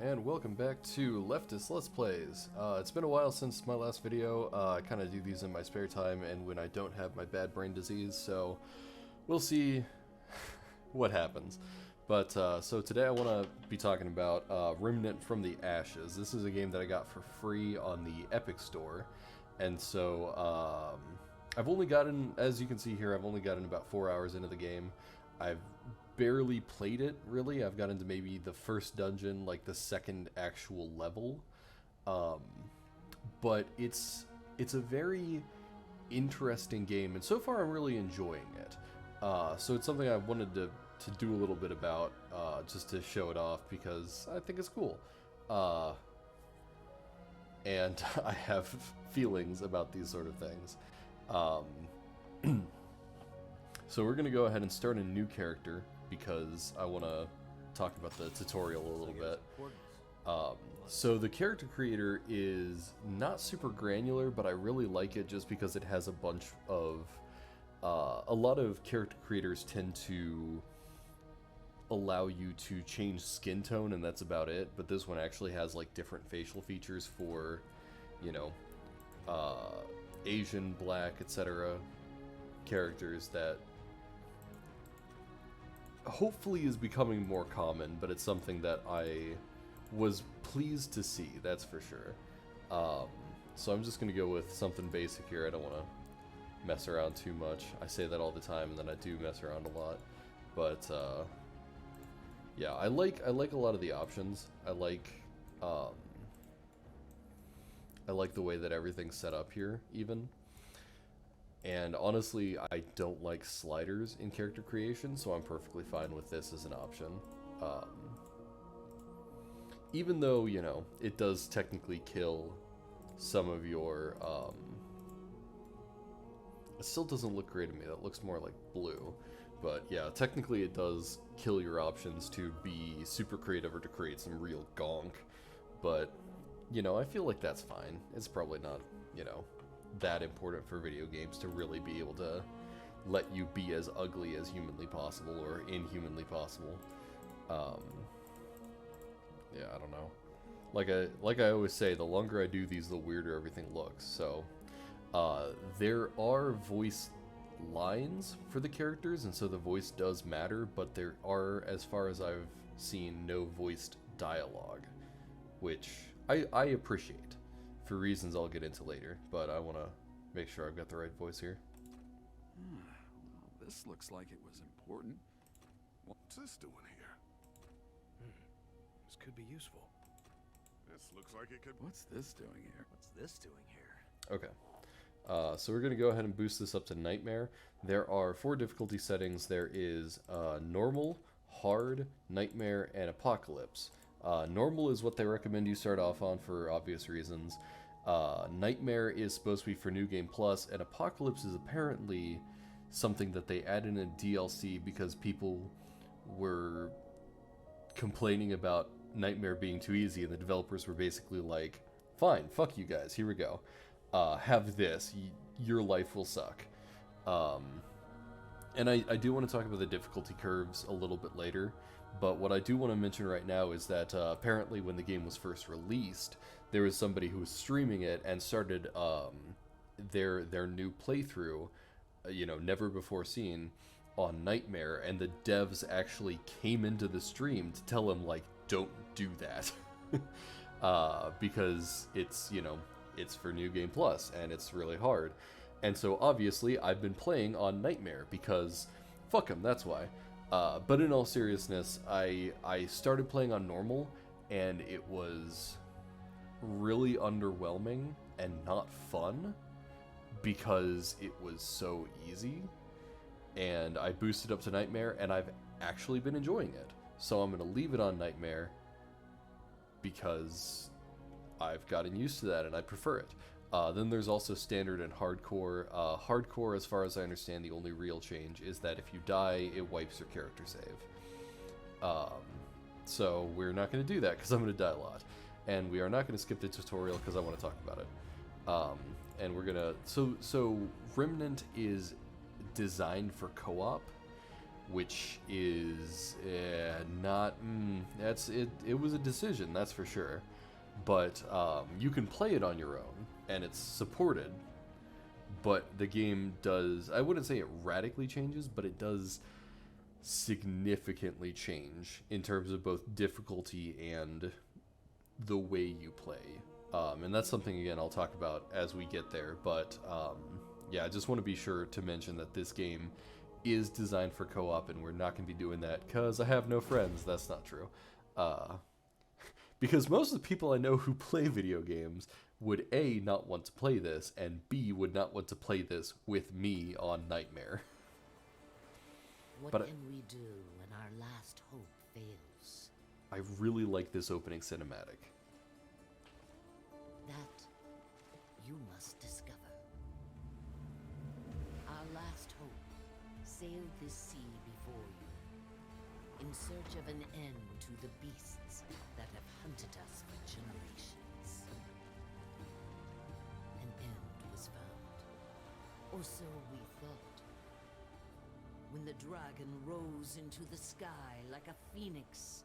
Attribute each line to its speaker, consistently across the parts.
Speaker 1: and welcome back to Leftist Let's Plays. It's been a while since my last video. I kind of do these in my spare time and when I don't have my bad brain disease, so we'll see what happens. But so today I want to be talking about Remnant from the Ashes. This is a game that I got for free on the Epic Store, and so I've only gotten, as you can see here, I've only gotten about 4 hours into the game. I've barely played it, really. I've got into maybe the first dungeon, like the second actual level. But it's a very interesting game, and so far I'm really enjoying it. So it's something I wanted to do a little bit about, just to show it off, because I think it's cool. And I have feelings about these sort of things. So we're going to go ahead and start a new character, because I want to talk about the tutorial a little bit. So the character creator is not super granular, but I really like it just because it has a bunch of... a lot of character creators tend to allow you to change skin tone, and that's about it, but this one actually has like different facial features for, you know, Asian, Black, etc. characters that hopefully is becoming more common, but it's something that I was pleased to see, that's for sure. So I'm just going to go with something basic here. I don't want to mess around too much. I say that all the time, and then I do mess around a lot. But yeah, I like a lot of the options. I like the way that everything's set up here, even. And honestly, I don't like sliders in character creation, so I'm perfectly fine with this as an option. Even though, you know, it does technically kill some of your... it still doesn't look great to me. That looks more like blue. But yeah, technically it does kill your options to be super creative or to create some real gonk. But, you know, I feel like that's fine. It's probably not, you know, that important for video games to really be able to let you be as ugly as humanly possible or inhumanly possible. Yeah, I don't know. Like I always say, the longer I do these, the weirder everything looks. So there are voice lines for the characters, and so the voice does matter, but there are, as far as I've seen, no voiced dialogue, which I appreciate, for reasons I'll get into later, but I want to make sure I've got the right voice here.
Speaker 2: Well, this looks like it was important.
Speaker 3: What's this doing here?
Speaker 4: This could be useful.
Speaker 3: This looks like it could...
Speaker 2: What's this doing here?
Speaker 4: What's this doing here?
Speaker 1: Okay. So we're going to go ahead and boost this up to Nightmare. There are 4 difficulty settings. There is Normal, Hard, Nightmare, and Apocalypse. Normal is what they recommend you start off on for obvious reasons. Nightmare is supposed to be for New Game Plus, and Apocalypse is apparently something that they add in a DLC because people were complaining about Nightmare being too easy, and the developers were basically like, fine, fuck you guys, here we go. Have this, your life will suck. And I do want to talk about the difficulty curves a little bit later, but what I do want to mention right now is that apparently when the game was first released, there was somebody who was streaming it and started their new playthrough, you know, never before seen, on Nightmare, and the devs actually came into the stream to tell him, like, don't do that. Because it's, you know, it's for New Game Plus, and it's really hard. And so, obviously, I've been playing on Nightmare, because, fuck 'em, that's why. But in all seriousness, I started playing on Normal, and it was really underwhelming and not fun, because it was so easy. And I boosted up to Nightmare, and I've actually been enjoying it. So I'm going to leave it on Nightmare, because I've gotten used to that, and I prefer it. Then there's also Standard and Hardcore. Hardcore, as far as I understand, the only real change is that if you die, it wipes your character save. So we're not going to do that, because I'm going to die a lot. And we are not going to skip the tutorial, because I want to talk about it. And we're going to... So Remnant is designed for co-op, which is not that's it. It was a decision, that's for sure. But you can play it on your own, and it's supported. But the game does, I wouldn't say it radically changes, but it does significantly change in terms of both difficulty and the way you play. And that's something, again, I'll talk about as we get there. But yeah, I just want to be sure to mention that this game is designed for co-op, and we're not going to be doing that because I have no friends. That's not true. Because most of the people I know who play video games would A, not want to play this, and B, would not want to play this with me on Nightmare.
Speaker 5: What
Speaker 1: But
Speaker 5: can we do when our last hope fails?
Speaker 1: I really like this opening cinematic.
Speaker 5: That you must discover. Our last hope sailed this sea before you, in search of an end to the beasts that have hunted us for generations. An end was found, or so we thought, when the dragon rose into the sky like a phoenix,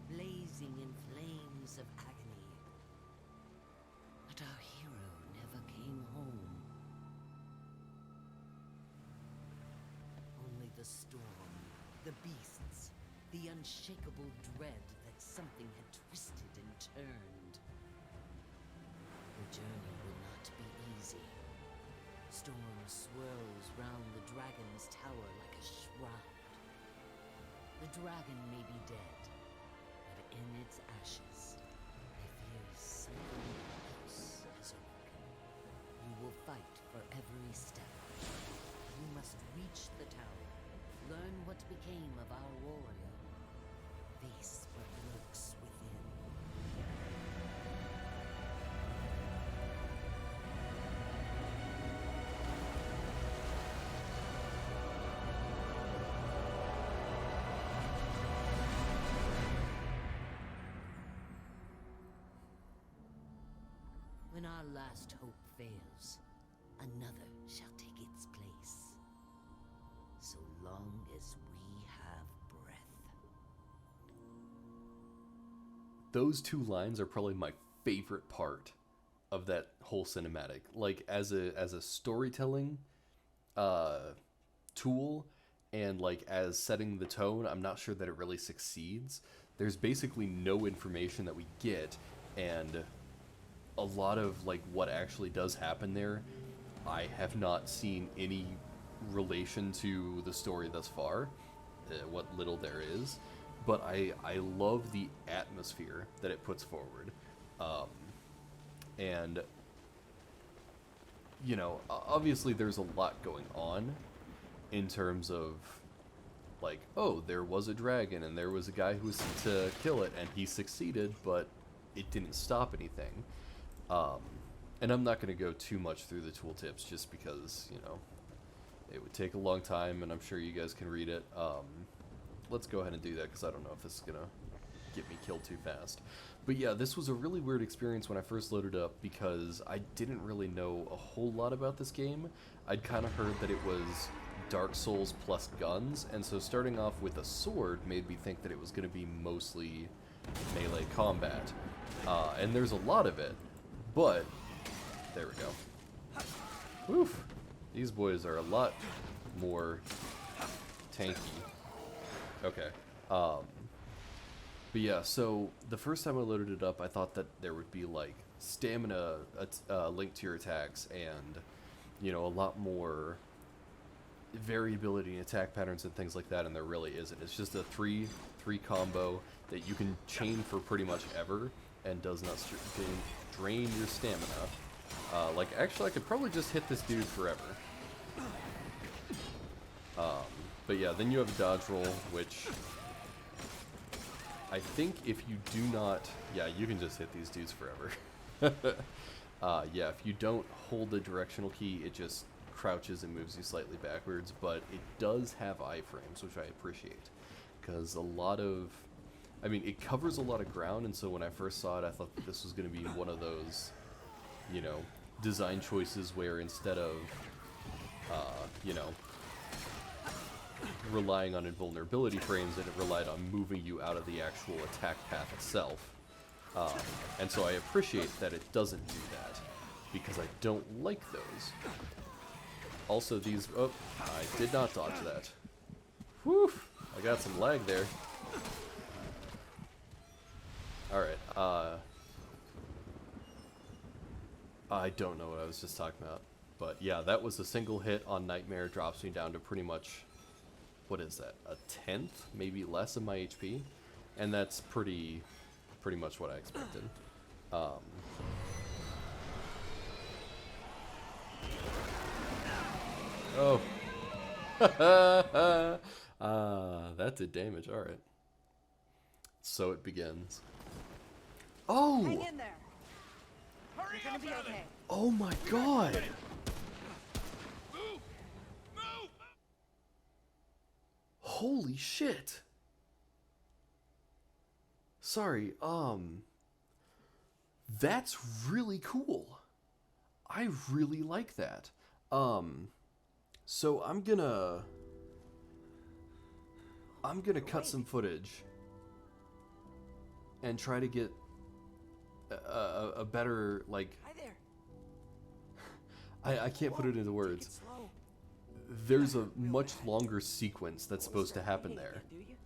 Speaker 5: blazing in flames of agony. But our hero never came home. Only the storm, the beasts, the unshakable dread that something had twisted and turned. The journey will not be easy. Storm swirls round the dragon's tower like a shroud. The dragon may be dead, but in its ashes, I fear something else has awoken. You will fight for every step. You must reach the tower, learn what became of our warrior, face what lurks within. When our last hope fails, another shall take its place. So long as we have breath.
Speaker 1: Those two lines are probably my favorite part of that whole cinematic. Like, as a storytelling tool, and like as setting the tone, I'm not sure that it really succeeds. There's basically no information that we get, and a lot of like what actually does happen there, I have not seen any relation to the story thus far, what little there is, but I love the atmosphere that it puts forward. And you know, obviously there's a lot going on in terms of like, oh, there was a dragon and there was a guy who was to kill it and he succeeded, but it didn't stop anything. And I'm not going to go too much through the tooltips just because, you know, it would take a long time and I'm sure you guys can read it. Let's go ahead and do that because I don't know if this is going to get me killed too fast. But yeah, this was a really weird experience when I first loaded up because I didn't really know a whole lot about this game. I'd kind of heard that it was Dark Souls plus guns, and so starting off with a sword made me think that it was going to be mostly melee combat. And there's a lot of it. But, there we go. Oof. These boys are a lot more tanky. Okay. But yeah, so the first time I loaded it up, I thought that there would be like stamina linked to your attacks and, you know, a lot more variability in attack patterns and things like that, and there really isn't. It's just a 3-3 combo that you can chain for pretty much ever and does not drain your stamina. Like, actually, I could probably just hit this dude forever. But yeah, then you have a dodge roll, which I think if you do not... Yeah, you can just hit these dudes forever. Yeah, if you don't hold the directional key, it just crouches and moves you slightly backwards, but it does have iframes, which I appreciate. Because a lot of... I mean, it covers a lot of ground, and so when I first saw it, I thought that this was going to be one of those, you know, design choices where instead of, you know, relying on invulnerability frames, and it relied on moving you out of the actual attack path itself. And so I appreciate that it doesn't do that, because I don't like those. Also, these... Oh, I did not dodge that. Whew! I got some lag there. Alright, I don't know what I was just talking about. But yeah, that was a single hit on Nightmare, drops me down to pretty much... What is that? A tenth? Maybe less of my HP? And that's pretty much what I expected. Oh. That did damage, alright. So it begins. Oh!
Speaker 6: Hang in there. Hurry You're gonna be okay.
Speaker 1: Oh my god!
Speaker 3: Move! Move!
Speaker 1: Holy shit! Sorry, that's really cool. I really like that. So I'm gonna cut some footage and try to get a better, like,
Speaker 6: Hi there.
Speaker 1: I can't put it into
Speaker 6: Take
Speaker 1: words.
Speaker 6: it slow.
Speaker 1: There's a much longer sequence that's supposed to happen there,
Speaker 6: Do you?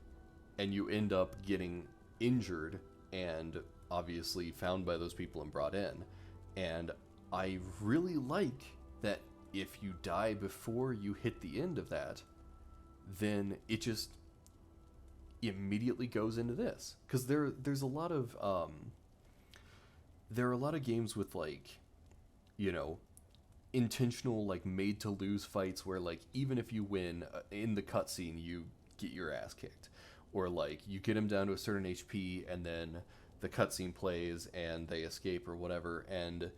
Speaker 1: and you end up getting injured and obviously found by those people and brought in. And I really like that if you die before you hit the end of that, then it just immediately goes into this. Because there's a lot of there are a lot of games with, like, you know, intentional, like, made to lose fights where, like, even if you win in the cutscene, you get your ass kicked, or like you get them down to a certain HP and then the cutscene plays and they escape or whatever. And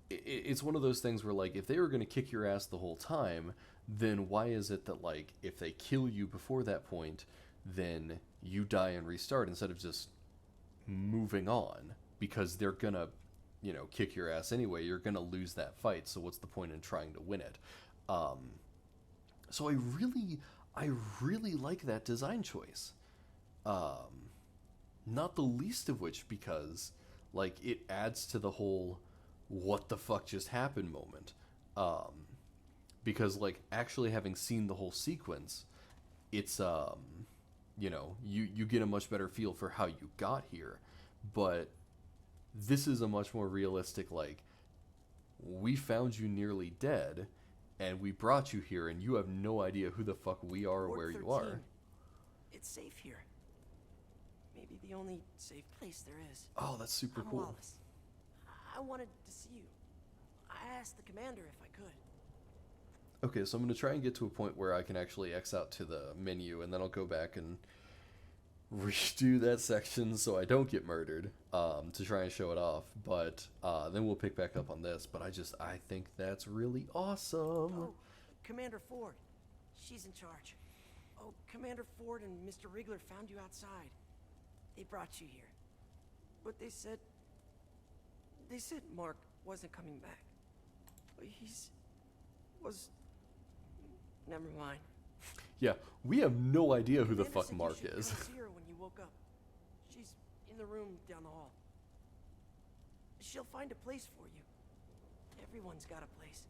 Speaker 1: it's one of those things where, like, if they were going to kick your ass the whole time, then why is it that, like, if they kill you before that point, then you die and restart instead of just moving on? Because they're gonna, you know, kick your ass anyway. You're gonna lose that fight, so what's the point in trying to win it? So I really like that design choice. Not the least of which because, like, it adds to the whole what the fuck just happened moment. Because, like, actually having seen the whole sequence, it's, you know, you get a much better feel for how you got here. But this is a much more realistic, like, we found you nearly dead, and we brought you here, and you have no idea who the fuck we are or
Speaker 6: Ward
Speaker 1: where
Speaker 6: 13.
Speaker 1: you are.
Speaker 6: It's safe here. Maybe the only safe place there is.
Speaker 1: Oh, that's super
Speaker 6: I'm
Speaker 1: cool.
Speaker 6: Wallace. I wanted to see you. I asked the commander if I could.
Speaker 1: Okay, so I'm going to try and get to a point where I can actually X out to the menu, and then I'll go back and redo that section so I don't get murdered, to try and show it off. But then we'll pick back up on this. But I think that's really awesome.
Speaker 6: Oh, Commander Ford. She's in charge. Oh, Commander Ford and Mr. Rigler found you outside. They brought you here. But they said Mark wasn't coming back. Never mind.
Speaker 1: Yeah, we have no idea who the
Speaker 6: Commander
Speaker 1: fuck
Speaker 6: said you
Speaker 1: Mark
Speaker 6: should
Speaker 1: is.
Speaker 6: come see her when you woke up. She's in the room down the hall. She'll find a place for you. Everyone's got a place.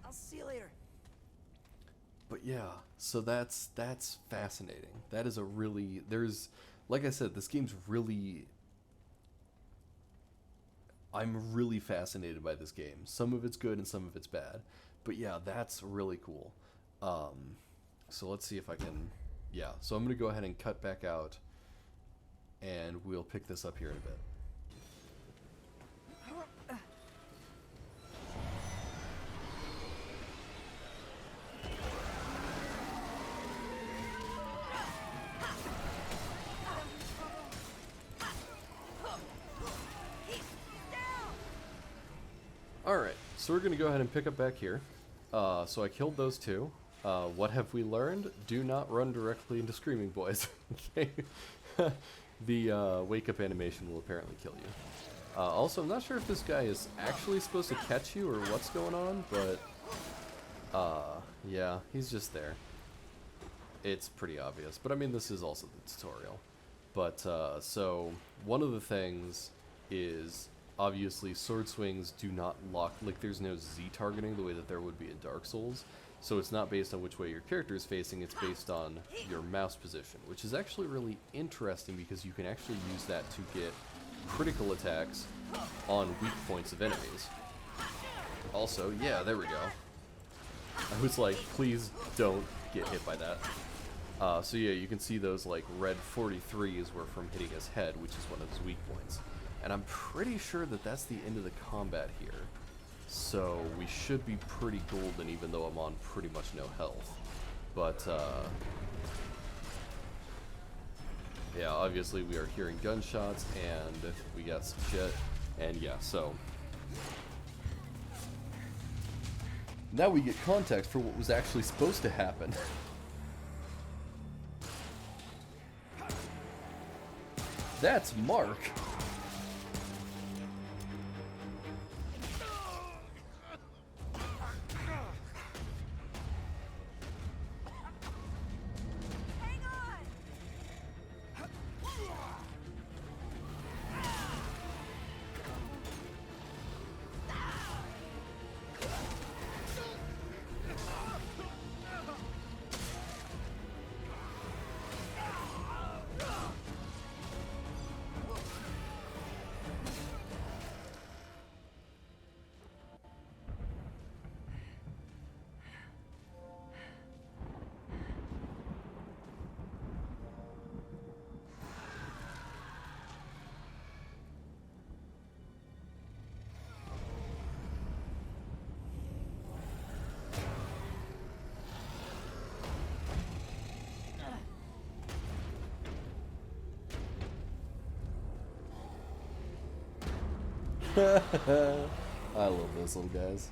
Speaker 6: I'll see you later.
Speaker 1: But yeah, so that's fascinating. That is a really, like I said, this game's really, I'm really fascinated by this game. Some of it's good and some of it's bad. But yeah, that's really cool. So let's see if I can, yeah. So I'm going to go ahead and cut back out, and we'll pick this up here in a bit. Alright, so we're going to go ahead and pick up back here. So I killed those two. What have we learned? Do not run directly into screaming boys. Okay. The wake-up animation will apparently kill you. Also, I'm not sure if this guy is actually supposed to catch you or what's going on, but Yeah, he's just there. It's pretty obvious, but I mean, this is also the tutorial. But, so, one of the things is, obviously, sword swings do not lock, like, there's no Z targeting the way that there would be in Dark Souls. So it's not based on which way your character is facing, it's based on your mouse position, which is actually really interesting because you can actually use that to get critical attacks on weak points of enemies. Also, yeah, there we go. I was like, please don't get hit by that. So yeah, you can see those like red 43s were from hitting his head, which is one of his weak points. And I'm pretty sure that that's the end of the combat here. So we should be pretty golden even though I'm on pretty much no health. But yeah, obviously we are hearing gunshots and we got some shit. And yeah, so now we get context for what was actually supposed to happen. That's Mark. I love those little guys.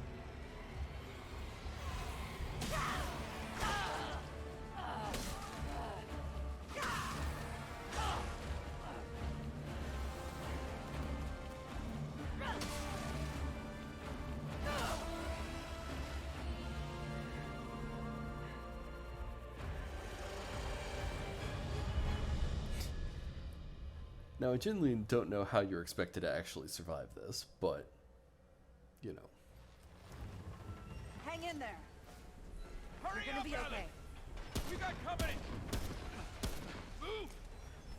Speaker 1: Now, I genuinely don't know how you're expected to actually survive this, but, you know.
Speaker 7: Hang in there.
Speaker 3: Hurry
Speaker 7: You're gonna
Speaker 3: up,
Speaker 7: be
Speaker 3: Ellie!
Speaker 7: okay.
Speaker 3: We got company! Move!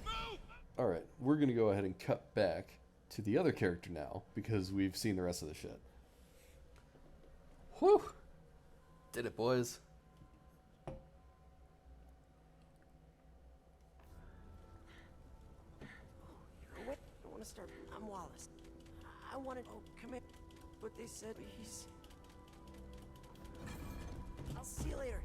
Speaker 3: Move!
Speaker 1: Alright, we're gonna go ahead and cut back to the other character now, because we've seen the rest of the shit. Whew! Did it, boys.
Speaker 6: Wait, I want to start. I'm Wallace. I wanted. Oh, come in. What they said. He's. I'll see you later.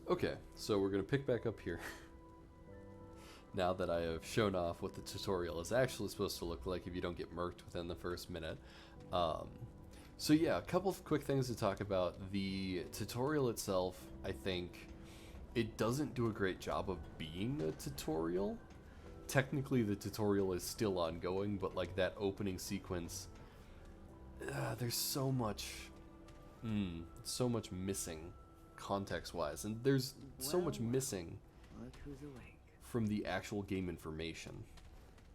Speaker 1: Okay, so we're gonna pick back up here. Now that I have shown off what the tutorial is actually supposed to look like if you don't get murked within the first minute. So yeah, a couple of quick things to talk about. The tutorial itself, I think, it doesn't do a great job of being a tutorial. Technically the tutorial is still ongoing, but like that opening sequence, there's so much missing context-wise, and there's so much missing
Speaker 7: Look who's awake.
Speaker 1: from the actual game information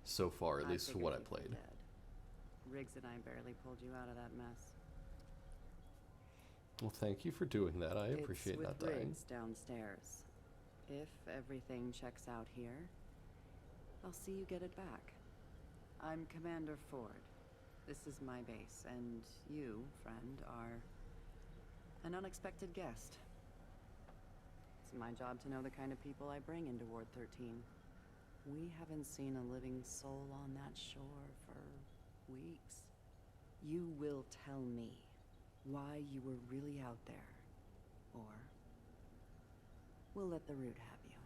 Speaker 1: so far, at
Speaker 7: I
Speaker 1: least for
Speaker 7: figured
Speaker 1: what I
Speaker 7: you'd be
Speaker 1: played.
Speaker 7: dead. Riggs and I barely pulled you out of that mess.
Speaker 1: Well, thank you for doing that. I appreciate
Speaker 7: it's
Speaker 1: not
Speaker 7: with
Speaker 1: dying.
Speaker 7: Riggs downstairs. If everything checks out here, I'll see you get it back. I'm Commander Ford. This is my base, and you, friend, are an unexpected guest. It's my job to know the kind of people I bring into Ward 13. We haven't seen a living soul on that shore for weeks. You will tell me why you were really out there. Or we'll let the root have you.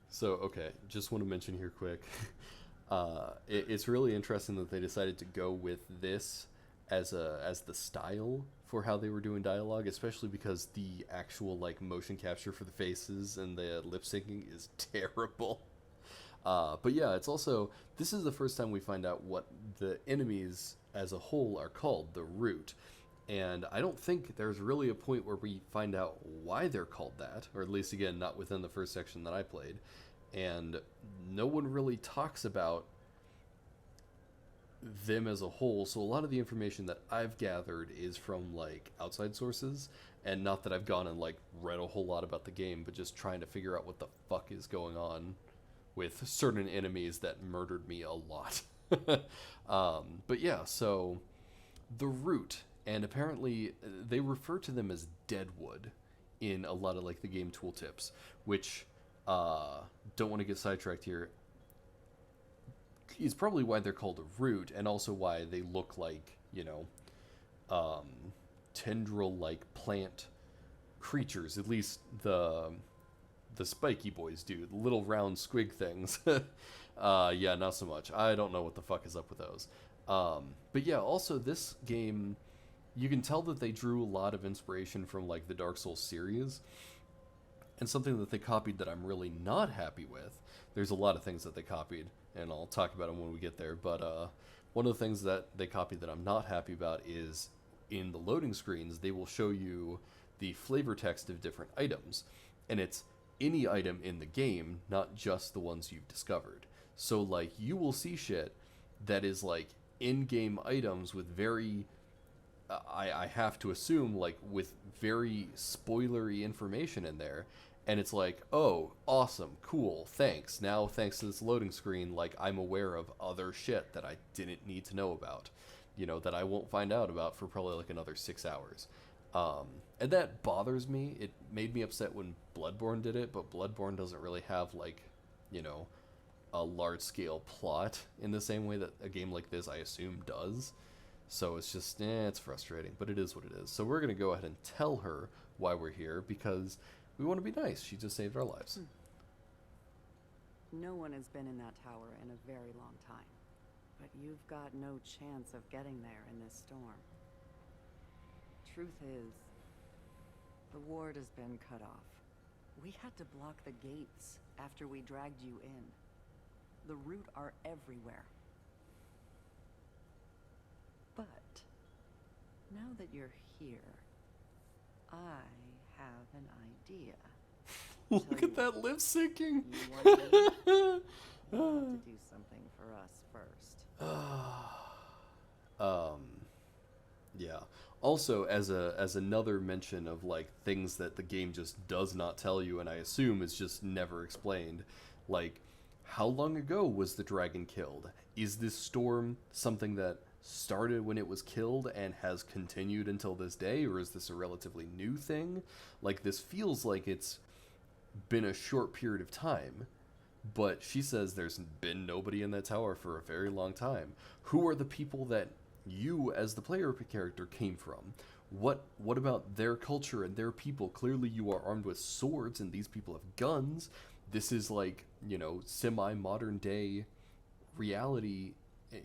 Speaker 1: So, okay, just want to mention here quick. It's really interesting that they decided to go with this as the style for how they were doing dialogue, especially because the actual like motion capture for the faces and the lip syncing is terrible. But yeah, it's also, this is the first time we find out what the enemies as a whole are called, the Root. And I don't think there's really a point where we find out why they're called that, or at least again, not within the first section that I played. And no one really talks about them as a whole, so a lot of the information that I've gathered is from like outside sources, and not that I've gone and like read a whole lot about the game, but just trying to figure out what the fuck is going on with certain enemies that murdered me a lot. But yeah, so the Root, and apparently they refer to them as Deadwood in a lot of like the game tooltips, which don't want to get sidetracked here, is probably why they're called a Root, and also why they look like, you know, tendril-like plant creatures. At least the spiky boys do, the little round squig things. Yeah, not so much. I don't know what the fuck is up with those. But yeah, also this game, you can tell that they drew a lot of inspiration from like the Dark Souls series, and something that they copied that I'm really not happy with. There's a lot of things that they copied, and I'll talk about them when we get there, but one of the things that they copied that I'm not happy about is in the loading screens, they will show you the flavor text of different items, and it's any item in the game, not just the ones you've discovered. So like, you will see shit that is like in-game items with very, I have to assume, like with very spoilery information in there, and it's like, oh, awesome, cool, thanks. Now, thanks to this loading screen, like, I'm aware of other shit that I didn't need to know about, you know, that I won't find out about for probably like another 6 hours. And that bothers me. It made me upset when Bloodborne did it, but Bloodborne doesn't really have, like, you know, a large-scale plot in the same way that a game like this, I assume, does. So it's just, it's frustrating, but it is what it is. So we're going to go ahead and tell her why we're here, because we want to be nice. She just saved our lives.
Speaker 7: No one has been in that tower in a very long time. But you've got no chance of getting there in this storm. Truth is, the ward has been cut off. We had to block the gates after we dragged you in. The Root are everywhere. But now that you're here, I have an idea.
Speaker 1: Look at that lip syncing.
Speaker 7: You want to do something for us first.
Speaker 1: Yeah. Also, as another mention of like things that the game just does not tell you, and I assume is just never explained, like, how long ago was the dragon killed? Is this storm something that started when it was killed and has continued until this day, or is this a relatively new thing? Like, this feels like it's been a short period of time, but she says there's been nobody in that tower for a very long time. Who are the people that you as the player character came from? What about their culture and their people? Clearly you are armed with swords and these people have guns. This is like, you know, semi-modern day reality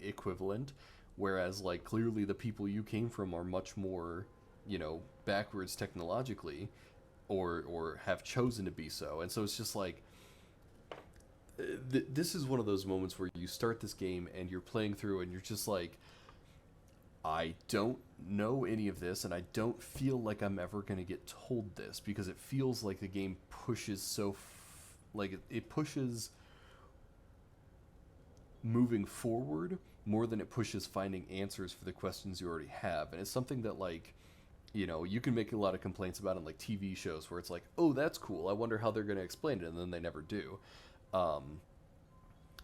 Speaker 1: equivalent, whereas like clearly the people you came from are much more, you know, backwards technologically, or have chosen to be so. And so it's just like, this is one of those moments where you start this game and you're playing through and you're just like, I don't know any of this, and I don't feel like I'm ever going to get told this, because it feels like the game pushes so like it pushes moving forward more than it pushes finding answers for the questions you already have. And it's something that, like, you know, you can make a lot of complaints about in like TV shows where it's like, oh, that's cool, I wonder how they're going to explain it, and then they never do.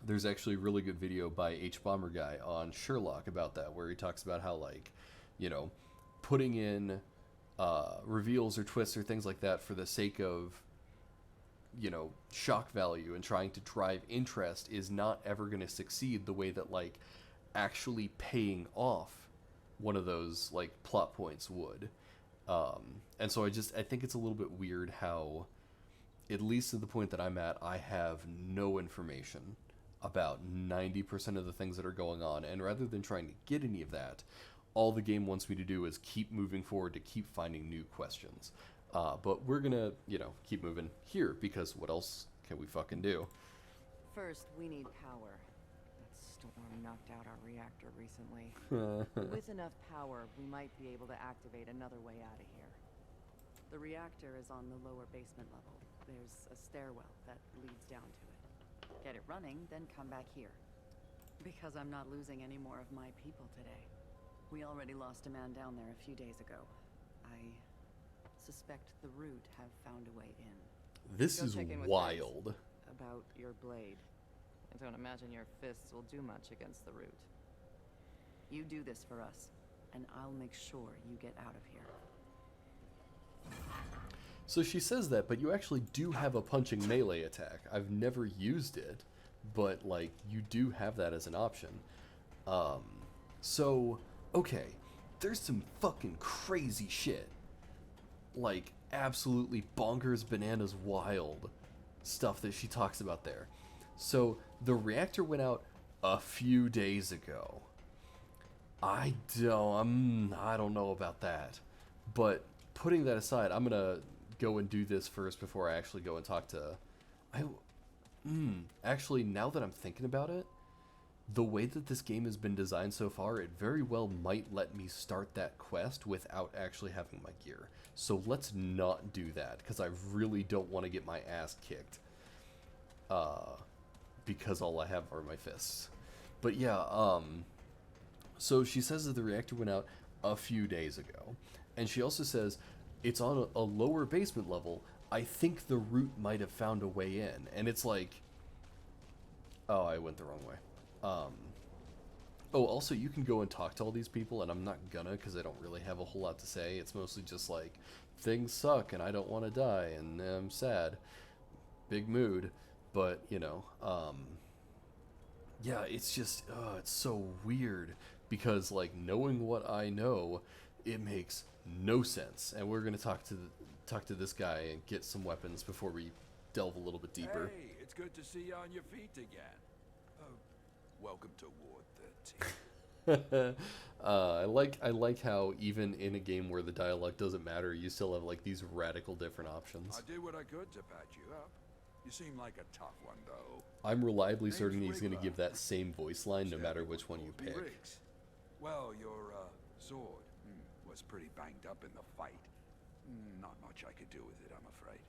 Speaker 1: There's actually a really good video by H Bomber Guy on Sherlock about that, where he talks about how, like, you know, putting in reveals or twists or things like that for the sake of, you know, shock value and trying to drive interest is not ever going to succeed the way that, like, actually paying off one of those, like, plot points would. And so I think it's a little bit weird how at least at the point that I'm at, I have no information about 90% of the things that are going on, and rather than trying to get any of that, all the game wants me to do is keep moving forward to keep finding new questions. But we're gonna, keep moving here, because what else can we fucking do?
Speaker 7: First, we need power. That storm knocked out our reactor recently. With enough power, we might be able to activate another way out of here. The reactor is on the lower basement level. There's a stairwell that leads down to it. Get it running, then come back here. Because I'm not losing any more of my people today. We already lost a man down there a few days ago. I suspect the Root have found a way in.
Speaker 1: This
Speaker 7: Go
Speaker 1: is
Speaker 7: check in with
Speaker 1: wild.
Speaker 7: About your blade. I don't imagine your fists will do much against the Root. You do this for us, and I'll make sure you get out of here.
Speaker 1: So she says that, but you actually do have a punching melee attack. I've never used it, but, like, you do have that as an option. So, okay, there's some fucking crazy shit. Like, absolutely bonkers, bananas, wild stuff that she talks about there. So, the reactor went out a few days ago. I don't know about that. But, putting that aside, I'm gonna go and do this first before I actually go and talk to... Actually, now that I'm thinking about it, the way that this game has been designed so far, it very well might let me start that quest without actually having my gear. So let's not do that, because I really don't want to get my ass kicked. Because all I have are my fists. But yeah, so she says that the reactor went out a few days ago. And she also says it's on a lower basement level. I think the Root might have found a way in. And it's like... Oh, I went the wrong way. Oh, also, you can go and talk to all these people, and I'm not gonna, because I don't really have a whole lot to say. It's mostly just like, things suck, and I don't want to die, and I'm sad. Big mood. But, yeah, it's just, it's so weird, because, like, knowing what I know, it makes no sense. And we're gonna talk to this guy and get some weapons before we delve a little bit deeper.
Speaker 2: Hey, it's good to see you on your feet again. Welcome to Ward 13.
Speaker 1: I like how even in a game where the dialogue doesn't matter, you still have like these radical different options.
Speaker 2: I did what I could to patch you up. You seem like a tough one, though.
Speaker 1: I'm reliably
Speaker 2: Name's
Speaker 1: certain he's going to
Speaker 2: Rigler.
Speaker 1: give that same voice line no matter which one you pick.
Speaker 2: Riggs. Well, your sword was pretty banged up in the fight. Not much I could do with it, I'm afraid.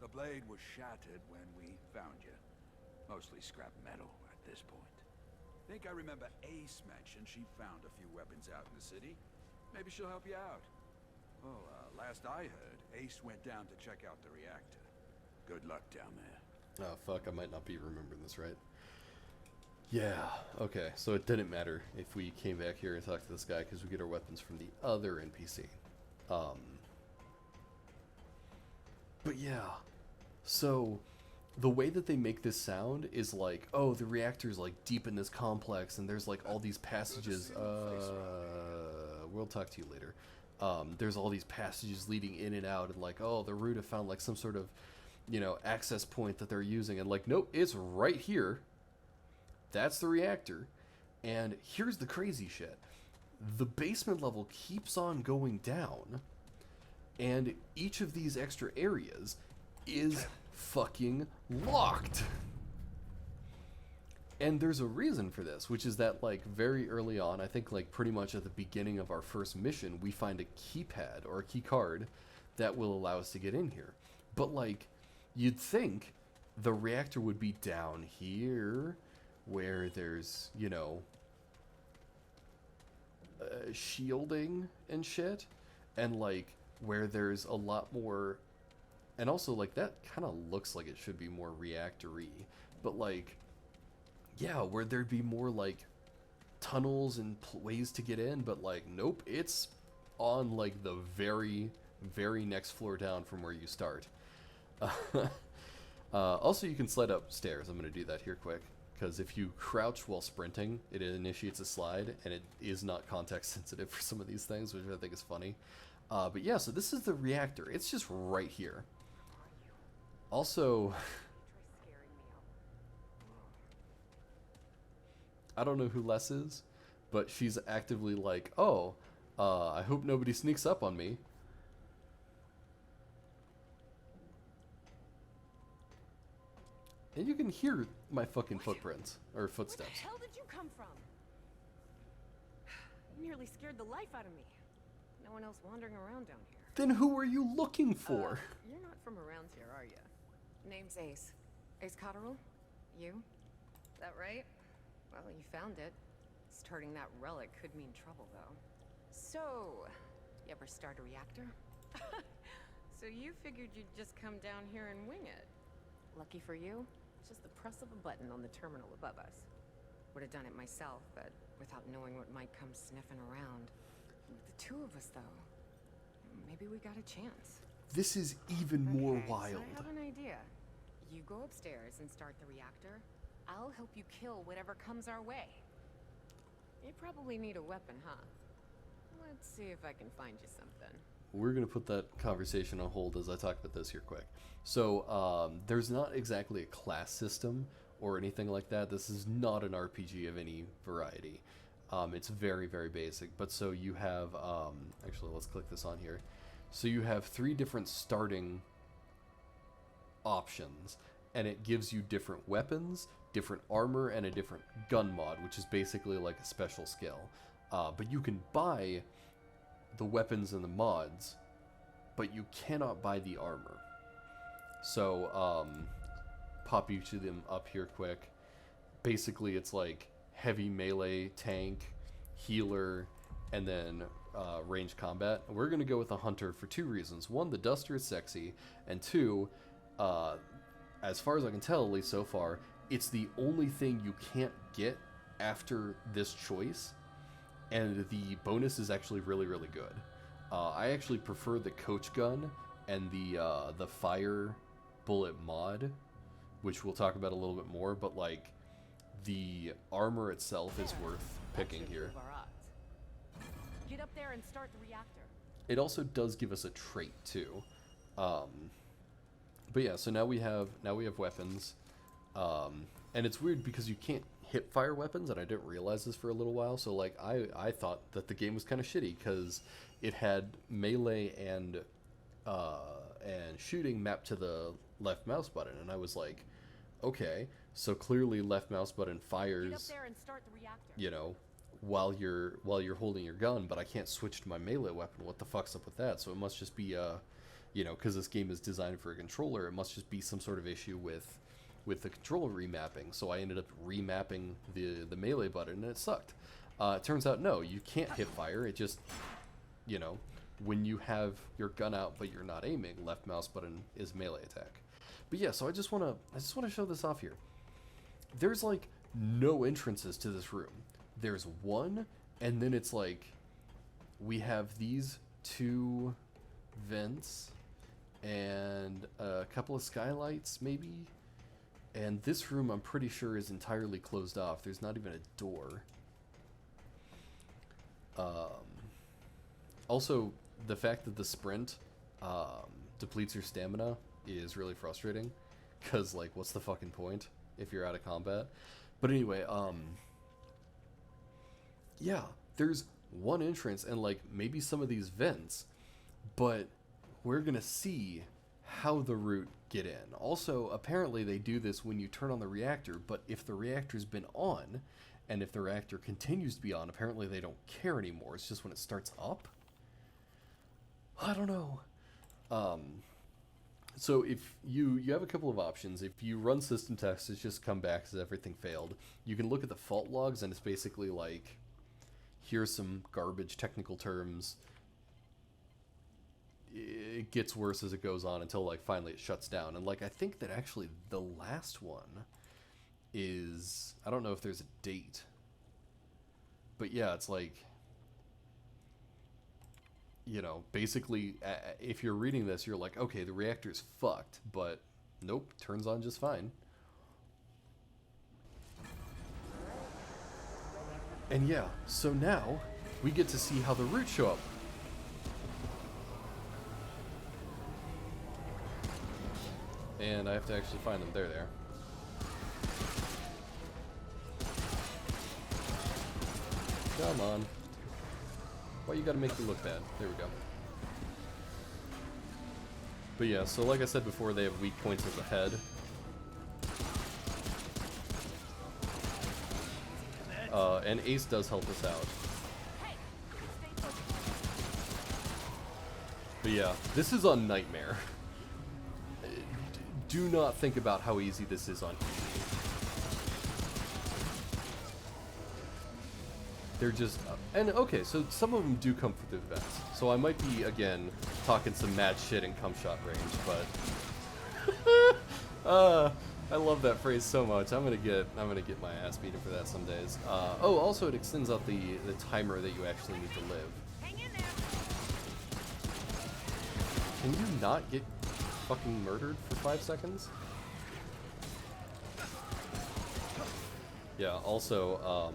Speaker 2: The blade was shattered when we found you. Mostly scrap metal at this point. Think I remember Ace mentioned she found a few weapons out in the city. Maybe she'll help you out. Well, last I heard, Ace went down to check out the reactor. Good luck down there.
Speaker 1: Oh, fuck, I might not be remembering this right. Yeah, okay, so it didn't matter if we came back here and talked to this guy because we get our weapons from the other NPC. But yeah, so the way that they make this sound is like, oh, the reactor's like deep in this complex and there's like all these passages. We'll talk to you later. There's all these passages leading in and out, and like, oh, the Root have found like some sort of, access point that they're using, and like, nope, it's right here. That's the reactor. And here's the crazy shit. The basement level keeps on going down, and each of these extra areas is fucking locked. And there's a reason for this, which is that, like, very early on, I think, like, pretty much at the beginning of our first mission, we find a keypad or a key card that will allow us to get in here. But, like, you'd think the reactor would be down here, where there's, shielding and shit, and, like, where there's a lot more... And also, like, that kind of looks like it should be more reactor-y, but, like... Yeah, where there'd be more, like, tunnels and ways to get in, but, like, nope, it's on, like, the very, very next floor down from where you start. Also, you can slide upstairs. I'm going to do that here quick, because if you crouch while sprinting, it initiates a slide, and it is not context sensitive for some of these things, which I think is funny. But yeah, so this is the reactor. It's just right here. Also,
Speaker 7: Try scaring me out.
Speaker 1: I don't know who Les is, but she's actively like, oh, I hope nobody sneaks up on me. And you can hear my fucking footprints, or footsteps.
Speaker 8: Where the hell did you come from? Nearly scared the life out of me. No one else wandering around down here.
Speaker 1: Then who are you looking for?
Speaker 8: You're not from around here, are you? Name's Ace. Ace Cotterill? You? That right? Well, you found it. Starting that relic could mean trouble, though. So, you ever start a reactor? So you figured you'd just come down here and wing it. Lucky for you, it's just the press of a button on the terminal above us. Would have done it myself, but without knowing what might come sniffing around. With the two of us, though, maybe we got a chance.
Speaker 1: This is even more
Speaker 8: Okay,
Speaker 1: wild.
Speaker 8: So I have an idea. You go upstairs and start the reactor. I'll help you kill whatever comes our way. You probably need a weapon, huh? Let's see if I can find you something.
Speaker 1: We're going to put that conversation on hold as I talk about this here quick. So, there's not exactly a class system or anything like that. This is not an RPG of any variety. It's very, very basic. But so you have, actually, let's click this on here. So you have 3 different starting options, and it gives you different weapons, different armor, and a different gun mod, which is basically like a special skill. But you can buy the weapons and the mods, but you cannot buy the armor. So, pop each of them up here quick. Basically, it's like heavy melee, tank, healer, and then range combat. We're going to go with the hunter for 2 reasons. 1, the duster is sexy, and 2, as far as I can tell, at least so far, it's the only thing you can't get after this choice, and the bonus is actually really, really good. I actually prefer the coach gun and the fire bullet mod, which we'll talk about a little bit more, but like the armor itself is worth picking here.
Speaker 8: Get up there and start the reactor.
Speaker 1: It also does give us a trait too. But yeah, so now we have weapons, and it's weird because you can't hip fire weapons, and I didn't realize this for a little while. So like I thought that the game was kind of shitty because it had melee and shooting mapped to the left mouse button, and I was like, okay, so clearly left mouse button fires.
Speaker 8: Get up there and start the reactor.
Speaker 1: You know, while you're holding your gun, but I can't switch to my melee weapon. What the fuck's up with that? So it must just be you know, because this game is designed for a controller, it must just be some sort of issue with the controller remapping. So I ended up remapping the melee button, and it sucked. It turns out no, you can't hip fire. It just, you know, when you have your gun out but you're not aiming, left mouse button is melee attack. But yeah, so I just wanna show this off here. There's like no entrances to this room. There's one, and then it's like we have these 2 vents and a couple of skylights maybe, and this room I'm pretty sure is entirely closed off. There's not even a door. Also, the fact that the sprint depletes your stamina is really frustrating, because like what's the fucking point if you're out of combat? But anyway, yeah, there's one entrance and like maybe some of these vents, but we're gonna see how the root get in. Also, apparently they do this when you turn on the reactor, but if the reactor's been on, and if the reactor continues to be on, apparently they don't care anymore. It's just when it starts up? I don't know. So if you have a couple of options. If you run system tests, it's just come back as everything failed. You can look at the fault logs, and it's basically like, here's some garbage technical terms. It gets worse as it goes on until like finally it shuts down. And like I think that actually the last one is, I don't know if there's a date, but yeah, it's like, you know, basically if you're reading this, you're like, okay, the reactor's fucked, but nope, turns on just fine. And yeah, so now we get to see how the roots show up. and I have to actually find them. There. Come on. Why you gotta make me look bad? There we go. But yeah, so like I said before, they have weak points at the head. And Ace does help us out. But yeah, this is on Nightmare. Do not think about how easy this is on easy. They're just... and okay, so some of them do come through the vents. So I might be, again, talking some mad shit in cum shot range, but... I love that phrase so much. I'm gonna get my ass beaten for that some days. Oh, also it extends out the timer that you actually need to live.
Speaker 8: Hang in there.
Speaker 1: Can you not get fucking murdered for 5 seconds? Yeah, also,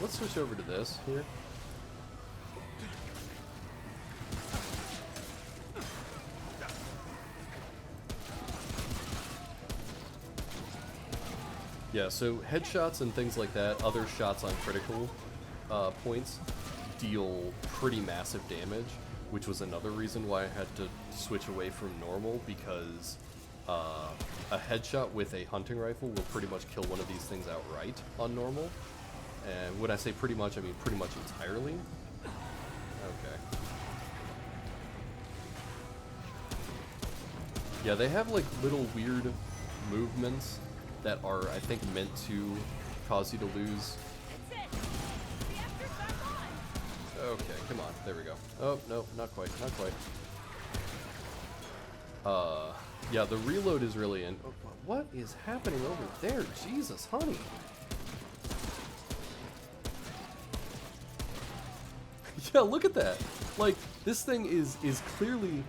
Speaker 1: let's switch over to this here. Yeah, so headshots and things like that, other shots on critical points, deal pretty massive damage, which was another reason why I had to switch away from normal, because a headshot with a hunting rifle will pretty much kill one of these things outright on normal. And when I say pretty much, I mean pretty much entirely. Okay. Yeah, they have like little weird movements that are, I think, meant to cause you to lose. Okay, come on. There we go. Oh, no, not quite. Not quite. Yeah, the reload is really in... oh, what is happening over there? Jesus, honey. Yeah, look at that. Like, this thing is clearly,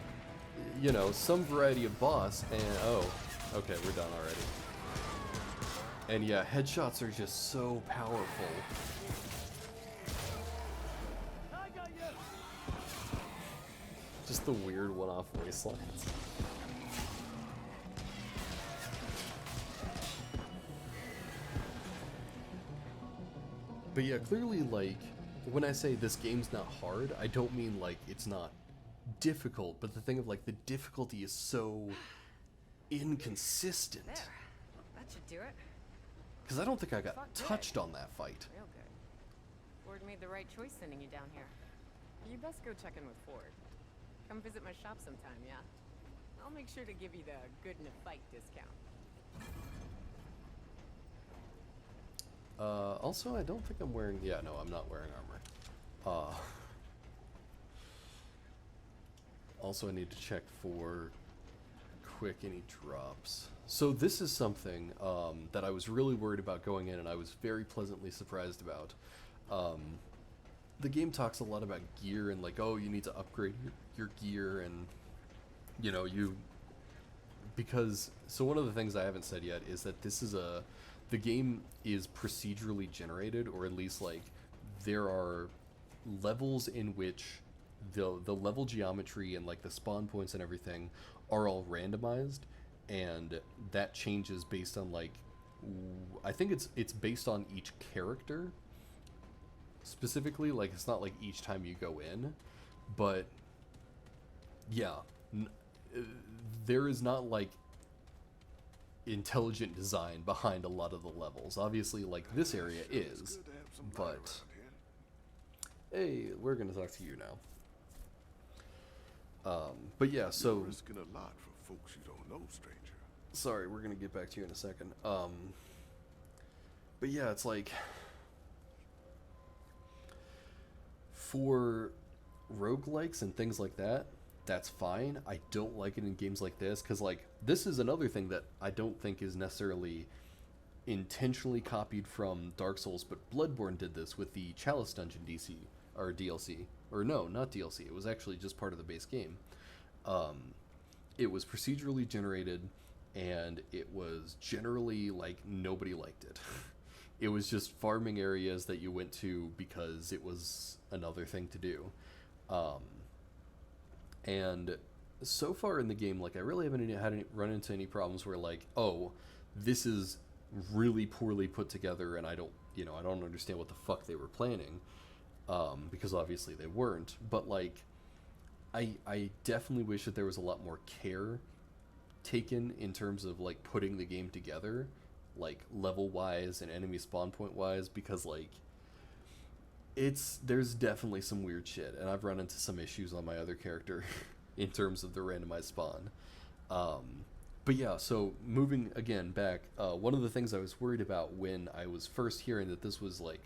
Speaker 1: you know, some variety of boss, and... oh, okay, we're done already. And yeah, headshots are just so powerful. Just the weird one-off voice lines. But yeah, clearly, like, when I say this game's not hard, I don't mean, like, it's not difficult, but the thing of, like, the difficulty is so inconsistent.
Speaker 8: There. That should do it.
Speaker 1: Because I don't think I got
Speaker 8: Fuck good.
Speaker 1: touched on that fight.
Speaker 8: Real good. Ford made the right choice sending you down here. You best go check in with Ford. Come visit my shop sometime, yeah? I'll make sure to give you the good in a fight discount.
Speaker 1: Also, I don't think I'm wearing... yeah, no, I'm not wearing armor. Also, I need to check for quick any drops. So this is something that I was really worried about going in, and I was very pleasantly surprised about. The game talks a lot about gear and like, oh, you need to upgrade your gear, and you know, because so one of the things I haven't said yet is that this is the game is procedurally generated, or at least like there are levels in which the level geometry and like the spawn points and everything are all randomized, and that changes based on like I think it's based on each character specifically. Like, it's not like each time you go in, but yeah, there is not like intelligent design behind a lot of the levels. Obviously, like this area is, but hey, we're gonna talk to you now. But yeah, so
Speaker 9: you're risking a lot for folks you don't know, stranger.
Speaker 1: Sorry, we're gonna get back to you in a second. But yeah, it's like for roguelikes and things like that, that's fine. I don't like it in games like this, because like this is another thing that I don't think is necessarily intentionally copied from Dark Souls, but Bloodborne did this with the Chalice Dungeon DLC, or no, not DLC. It was actually just part of the base game. It was procedurally generated, and it was generally like nobody liked it. It was just farming areas that you went to because it was another thing to do. And so far in the game, like, I really haven't run into any problems where, like, oh, this is really poorly put together and I don't understand what the fuck they were planning, because obviously they weren't. But, like, I definitely wish that there was a lot more care taken in terms of, like, putting the game together, like, level wise and enemy spawn point wise, because, like, there's definitely some weird shit, and I've run into some issues on my other character in terms of the randomized spawn. But yeah, so moving again back, one of the things I was worried about when I was first hearing that this was, like,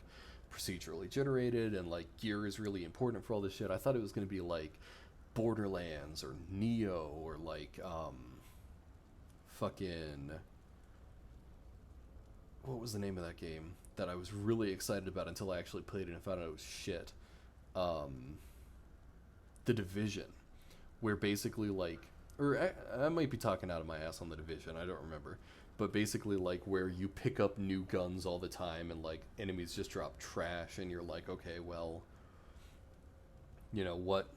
Speaker 1: procedurally generated and, like, gear is really important for all this shit, I thought it was going to be like Borderlands or Neo or, like, fucking, what was the name of that game that I was really excited about until I actually played it and found out it was shit? The Division, where basically, like, or I might be talking out of my ass on The Division, I don't remember, but basically, like, where you pick up new guns all the time and, like, enemies just drop trash and you're like, okay, well, you know what,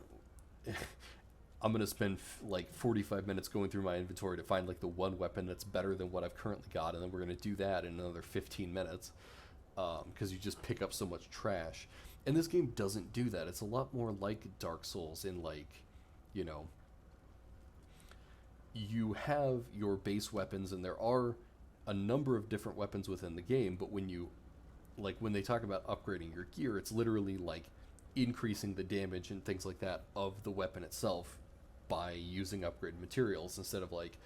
Speaker 1: I'm gonna spend like 45 minutes going through my inventory to find, like, the one weapon that's better than what I've currently got, and then we're gonna do that in another 15 minutes, because you just pick up so much trash. And this game doesn't do that. It's a lot more like Dark Souls in, like, you know, you have your base weapons, and there are a number of different weapons within the game, but when they talk about upgrading your gear, it's literally, like, increasing the damage and things like that of the weapon itself by using upgraded materials, instead of, like,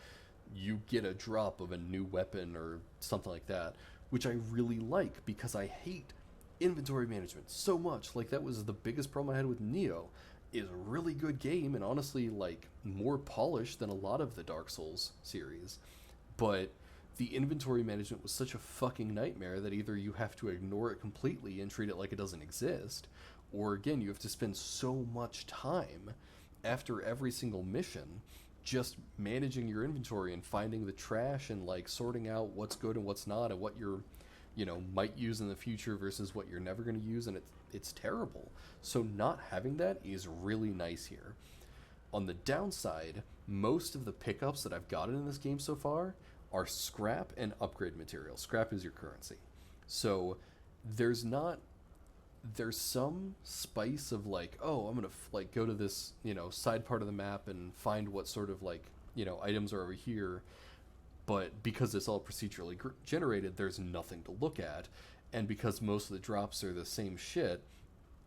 Speaker 1: you get a drop of a new weapon or something like that, which I really like, because I hate inventory management so much. Like, that was the biggest problem I had with Neo. Is a really good game, and honestly, like, more polished than a lot of the Dark Souls series, but the inventory management was such a fucking nightmare that either you have to ignore it completely and treat it like it doesn't exist, or again, you have to spend so much time after every single mission just managing your inventory and finding the trash and, like, sorting out what's good and what's not, and what you're, you know, might use in the future versus what you're never going to use, and it's terrible. So not having that is really nice here. On the downside, most of the pickups that I've gotten in this game so far are scrap and upgrade material. Scrap is your currency. So there's some spice of, like, oh, I'm gonna like go to this, you know, side part of the map and find what sort of, like, you know, items are over here, but because it's all procedurally generated, there's nothing to look at, and because most of the drops are the same shit,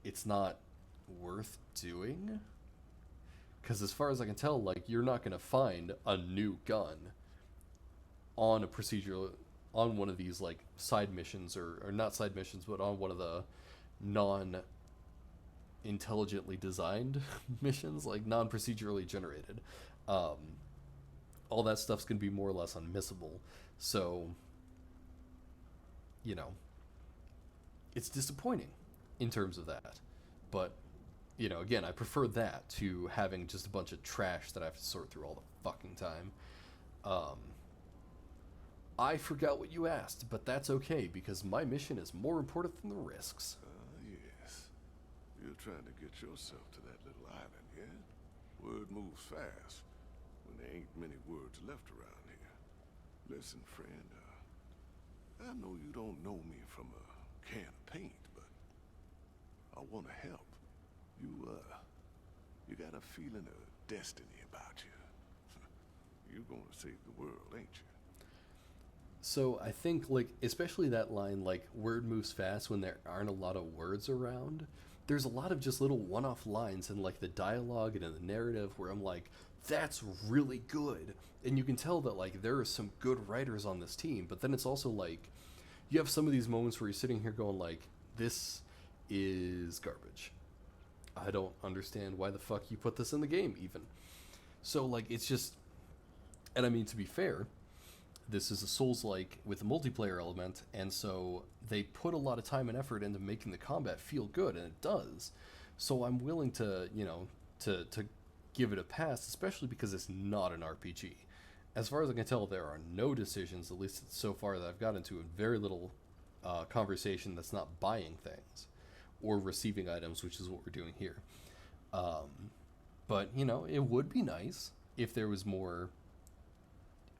Speaker 1: it's not worth doing. Because as far as I can tell, like, you're not gonna find a new gun on a procedural, on one of these, like, side missions, or not side missions, but on one of the non-intelligently designed missions, like non-procedurally generated. All that stuff's gonna be more or less unmissable. So, you know, it's disappointing in terms of that. But, you know, again, I prefer that to having just a bunch of trash that I have to sort through all the fucking time. I forgot what you asked, but that's okay, because my mission is more important than the risks.
Speaker 9: Yes. You're trying to get yourself to that little island, yeah? Word moves fast when there ain't many words left around here. Listen, friend, I know you don't know me from a can of paint, but I want to help. You got a feeling of destiny about you. You're gonna save the world, ain't you?
Speaker 1: So I think, like, especially that line, like, word moves fast when there aren't a lot of words around. There's a lot of just little one-off lines in, like, the dialogue and in the narrative where I'm like, that's really good. And you can tell that, like, there are some good writers on this team, but then it's also like, you have some of these moments where you're sitting here going, like, this is garbage. I don't understand why the fuck you put this in the game, even. So, like, it's just, and I mean, to be fair, this is a Souls-like with a multiplayer element, and so they put a lot of time and effort into making the combat feel good, and it does. So I'm willing to, you know, to give it a pass, especially because it's not an RPG. As far as I can tell, there are no decisions, at least so far, that I've gotten into, and very little conversation that's not buying things or receiving items, which is what we're doing here. But, you know, it would be nice if there was more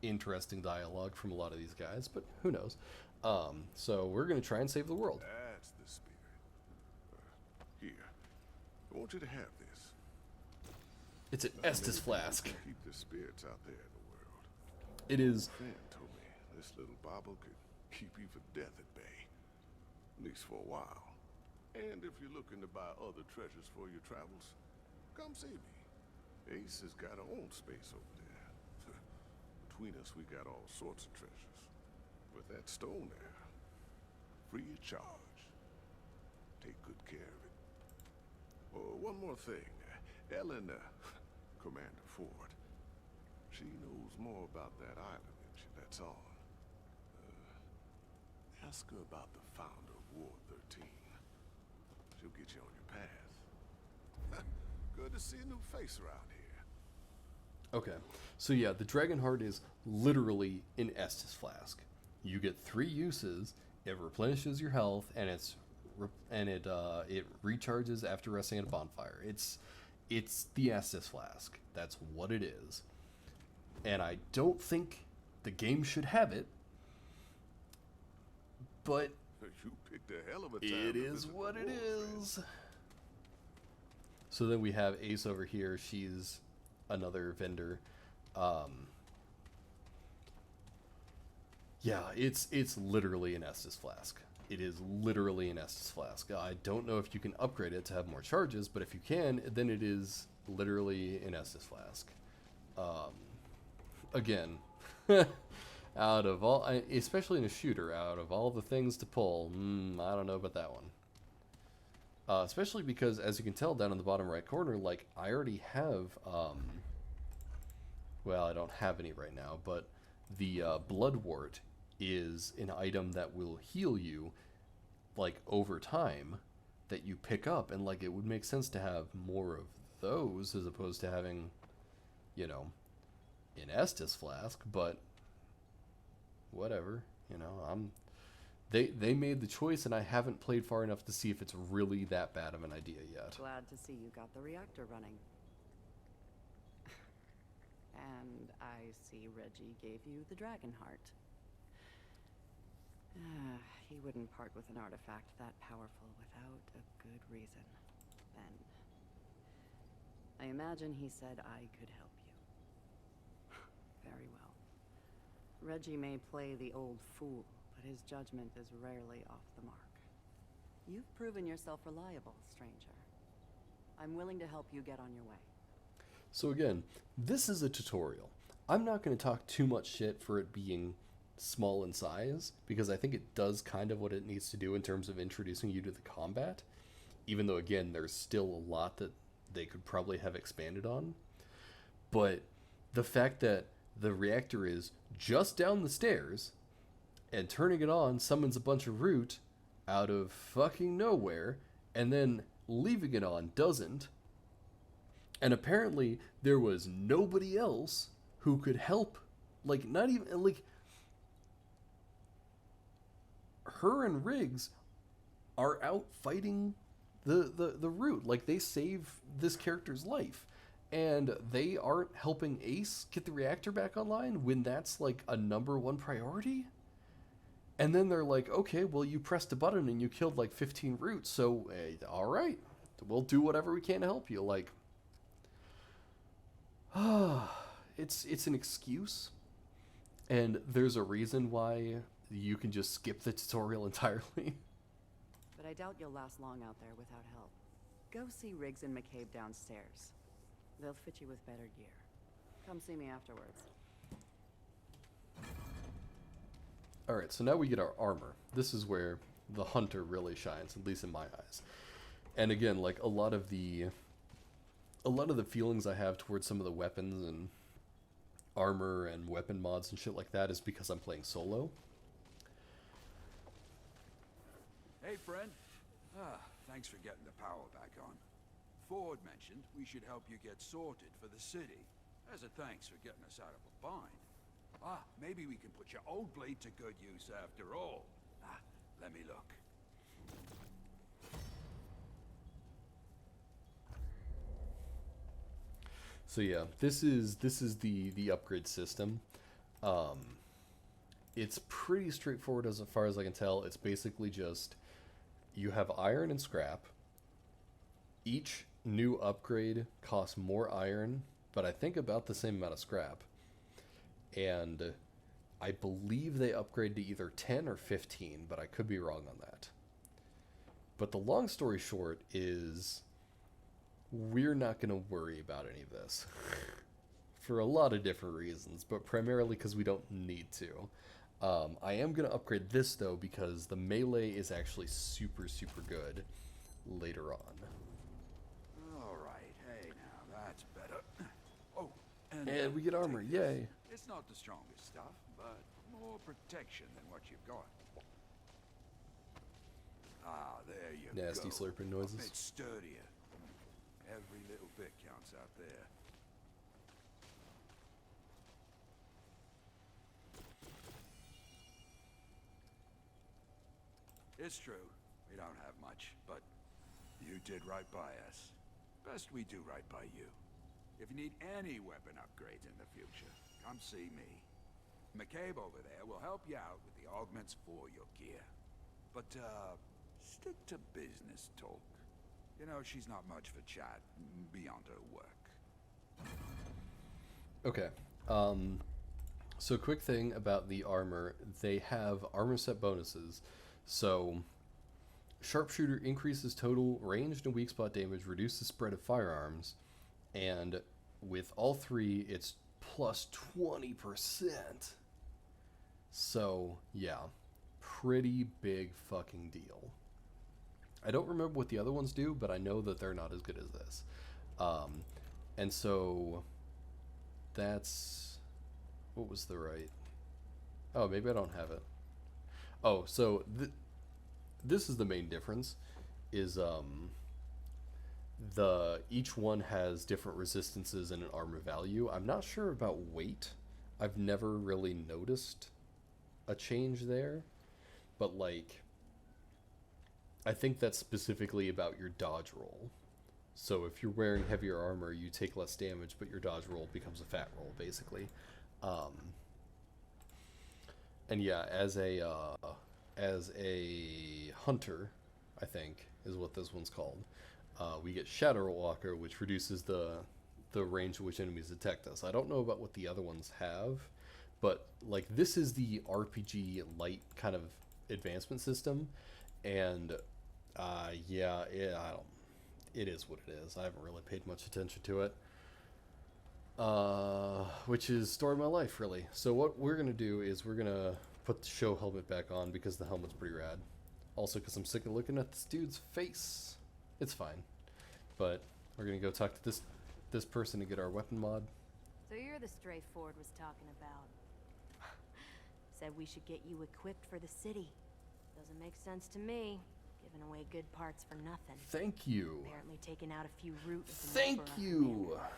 Speaker 1: interesting dialogue from a lot of these guys, but who knows. So we're going to try and save the world.
Speaker 9: That's the spirit. Here, I want you to have this.
Speaker 1: It's an
Speaker 9: Not
Speaker 1: Estus
Speaker 9: many people
Speaker 1: flask.
Speaker 9: can keep the spirits out there in the world.
Speaker 1: It is.
Speaker 9: Fan told me this little bauble could keep you for death at bay. At least for a while. And if you're looking to buy other treasures for your travels, come see me. Ace has got her own space over there. Between us, we got all sorts of treasures. With that stone there, free of charge. Take good care of it. Oh, one more thing. Ellen, Commander Ford, she knows more about that island than she lets on. Ask her about the founder of Ward 13. She'll get you on your path. Good to see a new face around here.
Speaker 1: Okay, so yeah, the Dragon Heart is literally an Estus flask. You get 3 uses, it replenishes your health, and it recharges after resting at a bonfire. It's the Estus flask. That's what it is. And I don't think the game should have it, but
Speaker 9: You picked a hell of a time.
Speaker 1: it
Speaker 9: to
Speaker 1: is
Speaker 9: visit the
Speaker 1: what it
Speaker 9: war, friend.
Speaker 1: is. So then we have Ace over here. She's another vendor. Yeah, it's literally an Estus flask. It is literally an Estus flask. I don't know if you can upgrade it to have more charges, but if you can, then it is literally an Estus flask. Again, out of all, especially in a shooter, out of all the things to pull, I don't know about that one. Especially because, as you can tell down in the bottom right corner, like, I already have, well, I don't have any right now, but the Bloodwort is an item that will heal you, like, over time, that you pick up, and, like, it would make sense to have more of those as opposed to having, you know, an Estus flask, but whatever, you know, they made the choice, and I haven't played far enough to see if it's really that bad of an idea yet.
Speaker 7: Glad to see you got the reactor running. And I see Reggie gave you the Dragon Heart. He wouldn't part with an artifact that powerful without a good reason. Then, I imagine he said I could help you. Very well. Reggie may play the old fool, but his judgment is rarely off the mark. You've proven yourself reliable, stranger. I'm willing to help you get on your way.
Speaker 1: So again, this is a tutorial. I'm not going to talk too much shit for it being small in size, because I think it does kind of what it needs to do in terms of introducing you to the combat, even though, again, there's still a lot that they could probably have expanded on. But the fact that the reactor is just down the stairs, and turning it on summons a bunch of root out of fucking nowhere, and then leaving it on doesn't, and apparently there was nobody else who could help, like, not even, like, her and Riggs are out fighting the root. Like, they save this character's life, and they aren't helping Ace get the reactor back online when that's, like, a #1 priority. And then they're like, okay, well, you pressed a button and you killed, like, 15 roots, so, all right, we'll do whatever we can to help you. Like, it's an excuse, and there's a reason why you can just skip the tutorial entirely.
Speaker 7: But I doubt you'll last long out there without help. Go see Riggs and McCabe downstairs. They'll fit you with better gear. Come see me afterwards.
Speaker 1: Alright, so now we get our armor. This is where the hunter really shines, at least in my eyes. And again, like, a lot of the feelings I have towards some of the weapons and armor and weapon mods and shit like that is because I'm playing solo.
Speaker 2: Hey, friend. Thanks for getting the power back on. Ford mentioned we should help you get sorted for the city, as a thanks for getting us out of a bind. Maybe we can put your old blade to good use after all. Let me look.
Speaker 1: So yeah, this is the upgrade system. It's pretty straightforward as far as I can tell. It's basically just you have iron and scrap. Each new upgrade costs more iron, but I think about the same amount of scrap. And I believe they upgrade to either 10 or 15, but I could be wrong on that. But the long story short is we're not going to worry about any of this for a lot of different reasons, but primarily because we don't need to. I am going to upgrade this, though, because the melee is actually super, super good later on.
Speaker 2: All right, hey, now that's better. Oh, and
Speaker 1: And we get armor,
Speaker 2: take this.
Speaker 1: yay.
Speaker 2: It's not the strongest stuff, but more protection than what you've got. Ah, there you go.
Speaker 1: Nasty slurping noises.
Speaker 2: A bit sturdier. Every little bit counts out there. It's true, we don't have much, but you did right by us. Best we do right by you. If you need any weapon upgrades in the future, come see me. McCabe over there will help you out with the augments for your gear. But, stick to business talk. You know, she's not much for chat beyond her work.
Speaker 1: Okay. So quick thing about the armor, they have armor set bonuses. So sharpshooter increases total ranged and weak spot damage, reduces spread of firearms, and with all three it's plus 20%. So yeah, pretty big fucking deal. I don't remember what the other ones do, but I know that they're not as good as this. And so that's, what was the right? Oh, maybe I don't have it. Oh, so this is the main difference, is each one has different resistances and an armor value. I'm not sure about weight. I've never really noticed a change there, but like I think that's specifically about your dodge roll. So if you're wearing heavier armor, you take less damage, but your dodge roll becomes a fat roll, basically. And yeah, as a hunter, I think is what this one's called. We get Shadow Walker, which reduces the range at which enemies detect us. I don't know about what the other ones have, but like this is the RPG light kind of advancement system, and yeah, it is what it is. I haven't really paid much attention to it. Which is story of my life, really. So what we're gonna do is we're gonna put the show helmet back on because the helmet's pretty rad. Also because I'm sick of looking at this dude's face. It's fine. But we're gonna go talk to this person to get our weapon mod.
Speaker 10: So you're the stray Ford was talking about. Said we should get you equipped for the city. Doesn't make sense to me. Giving away good parts for nothing.
Speaker 1: Thank you.
Speaker 10: Apparently taking out a few root is enough
Speaker 1: Thank
Speaker 10: for a
Speaker 1: you.
Speaker 10: commander.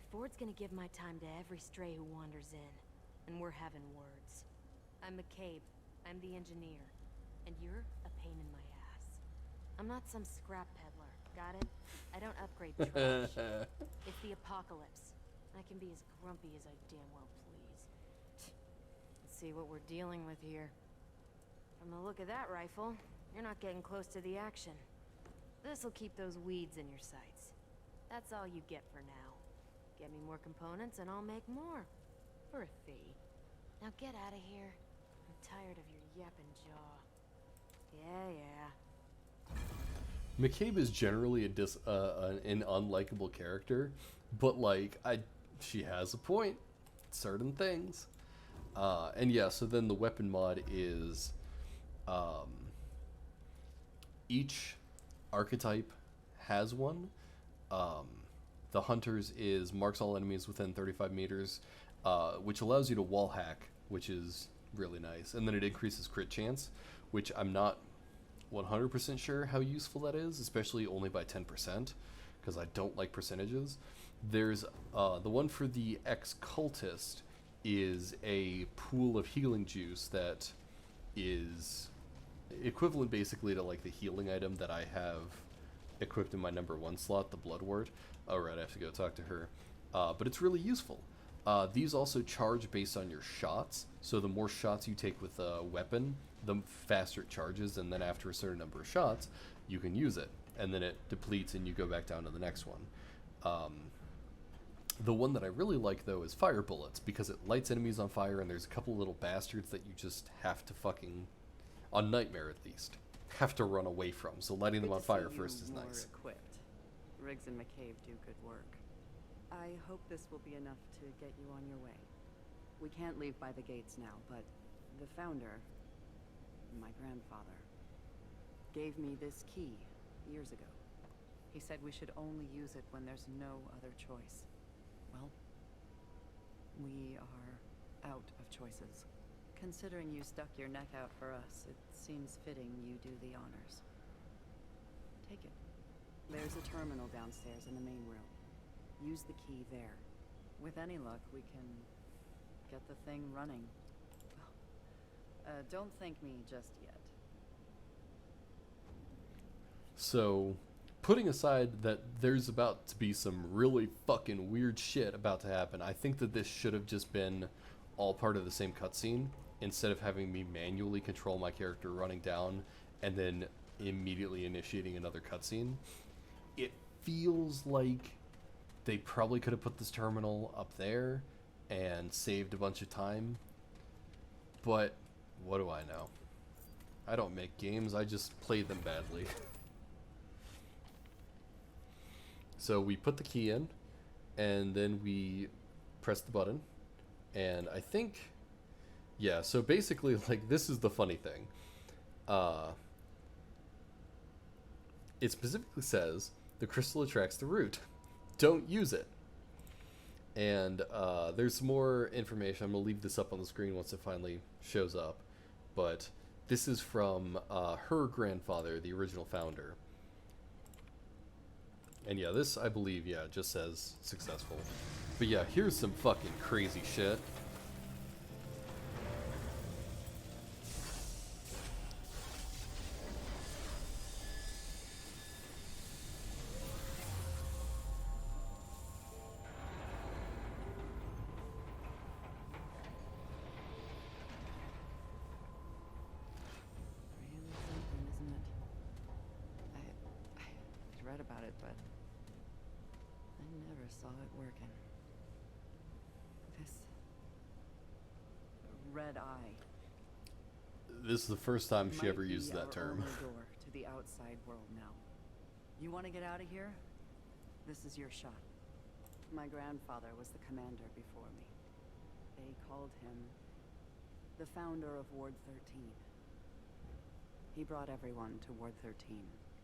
Speaker 10: Ford's gonna give my time to every stray who wanders in, and we're having words. I'm McCabe. I'm the engineer, and you're a pain in my ass. I'm not some scrap peddler. Got it? I don't upgrade trash. It's the apocalypse. I can be as grumpy as I damn well please. Let's see what we're dealing with here. From the look of that rifle, you're not getting close to the action. This'll keep those weeds in your sights. That's all you get for now. Get me more components and I'll make more. For a fee. Now get out of here. I'm tired of your yapping jaw. Yeah.
Speaker 1: McCabe is generally an unlikable character, but like she has a point. Certain things. And yeah, so then the weapon mod is each archetype has one. The hunter's is marks all enemies within 35 meters, which allows you to wall hack, which is really nice. And then it increases crit chance, which I'm not 100% sure how useful that is, especially only by 10%, because I don't like percentages. There's the one for the ex-cultist is a pool of healing juice that is equivalent basically to like the healing item that I have equipped in my number 1 slot, the Blood Wart. Oh right, I have to go talk to her. but it's really useful. These also charge based on your shots, so the more shots you take with a weapon, the faster it charges, and then after a certain number of shots, you can use it, and then it depletes and you go back down to the next one. The one that I really like, though, is fire bullets, because it lights enemies on fire, and there's a couple little bastards that you just have to fucking, on Nightmare at least, have to run away from, so lighting them on fire first is nice.
Speaker 7: Equipped. Riggs and McCabe do good work. I hope this will be enough to get you on your way. We can't leave by the gates now, but the founder, my grandfather, gave me this key years ago. He said we should only use it when there's no other choice. Well, we are out of choices. Considering you stuck your neck out for us, it seems fitting you do the honors. Take it. There's a terminal downstairs in the main room. Use the key there. With any luck, we can get the thing running. Don't thank me just yet.
Speaker 1: So, putting aside that there's about to be some really fucking weird shit about to happen, I think that this should have just been all part of the same cutscene, instead of having me manually control my character running down and then immediately initiating another cutscene. It feels like they probably could have put this terminal up there and saved a bunch of time, but what do I know? I don't make games, I just play them badly. So we put the key in, and then we press the button, and I think, yeah, so basically, like, this is the funny thing. It specifically says, the crystal attracts the root. Don't use it. And there's some more information. I'm going to leave this up on the screen once it finally shows up. But this is from her grandfather, the original founder. And yeah, this, I believe, yeah, just says successful. But yeah, here's some fucking crazy shit.
Speaker 7: Really something, isn't it? I read about it, but I never saw it working. This red eye
Speaker 1: This is the first time she
Speaker 7: might
Speaker 1: ever used
Speaker 7: be
Speaker 1: that
Speaker 7: our
Speaker 1: term.
Speaker 7: only door to the outside world now. You want to get out of here? This is your shot. My grandfather was the commander before me. They called him the founder of Ward 13. He brought everyone to Ward 13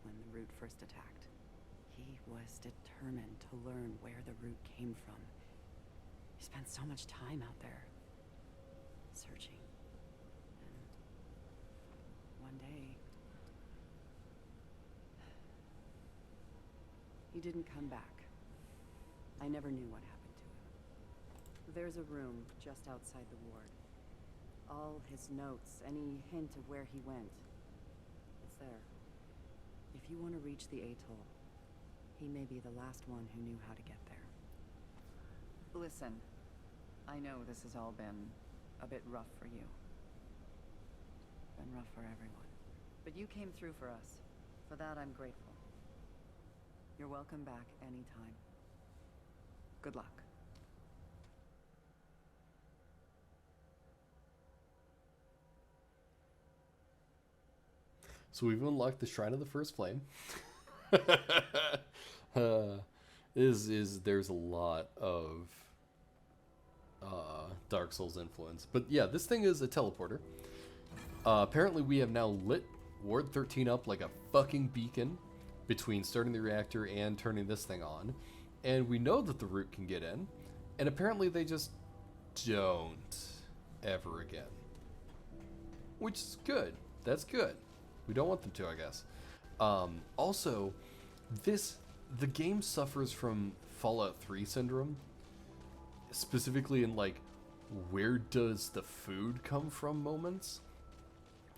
Speaker 7: when the Root first attacked. He was determined to learn where the Root came from. He spent so much time out there, searching. And one day, he didn't come back. I never knew what happened to him. There's a room just outside the ward. All his notes, any hint of where he went, it's there. If you want to reach the atoll, he may be the last one who knew how to get there. Listen, I know this has all been a bit rough for you. Been rough for everyone. But you came through for us. For that, I'm grateful. You're welcome back anytime. Good luck.
Speaker 1: So we've unlocked the Shrine of the First Flame. There's a lot of Dark Souls influence. But yeah, this thing is a teleporter. Apparently we have now lit Ward 13 up like a fucking beacon between starting the reactor and turning this thing on. And we know that the Root can get in. And apparently they just don't ever again. Which is good. That's good. We don't want them to, I guess. Also, the game suffers from Fallout 3 syndrome. Specifically in, like, where does the food come from moments?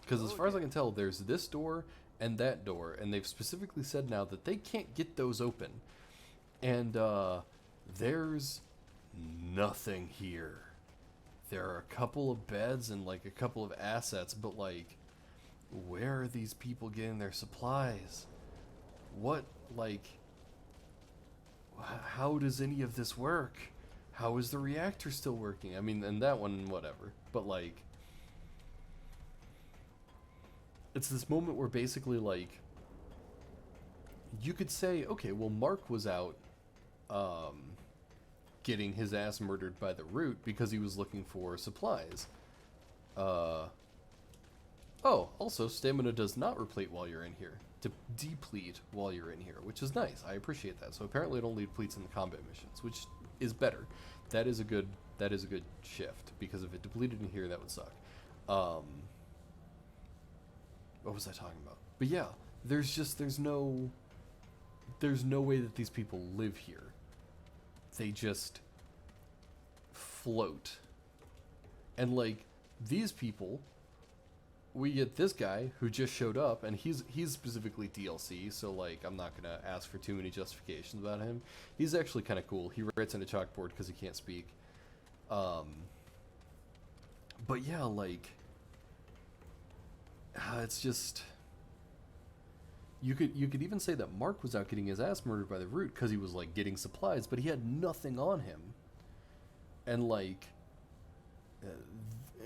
Speaker 1: Because as far as I can tell, there's this door and that door. And they've specifically said now that they can't get those open. And There's nothing here. There are a couple of beds and like a couple of assets, but like, where are these people getting their supplies? What, like, how does any of this work? How is the reactor still working? I mean, and that one, whatever. But like, it's this moment where basically like, you could say, okay, well, Mark was out getting his ass murdered by the Root because he was looking for supplies. Oh, also, stamina does not replete while you're in here. Deplete while you're in here, which is nice. I appreciate that. So apparently it only depletes in the combat missions, which is better. That is a good shift, because if it depleted in here, that would suck. What was I talking about? But yeah, there's no way that these people live here. They just float. And like, these people, we get this guy who just showed up, and he's specifically DLC, so like, I'm not gonna ask for too many justifications about him. He's actually kind of cool. He writes on a chalkboard because he can't speak. But yeah, like, it's just, you could even say that Mark was out getting his ass murdered by the Root because he was like getting supplies, but he had nothing on him. And like,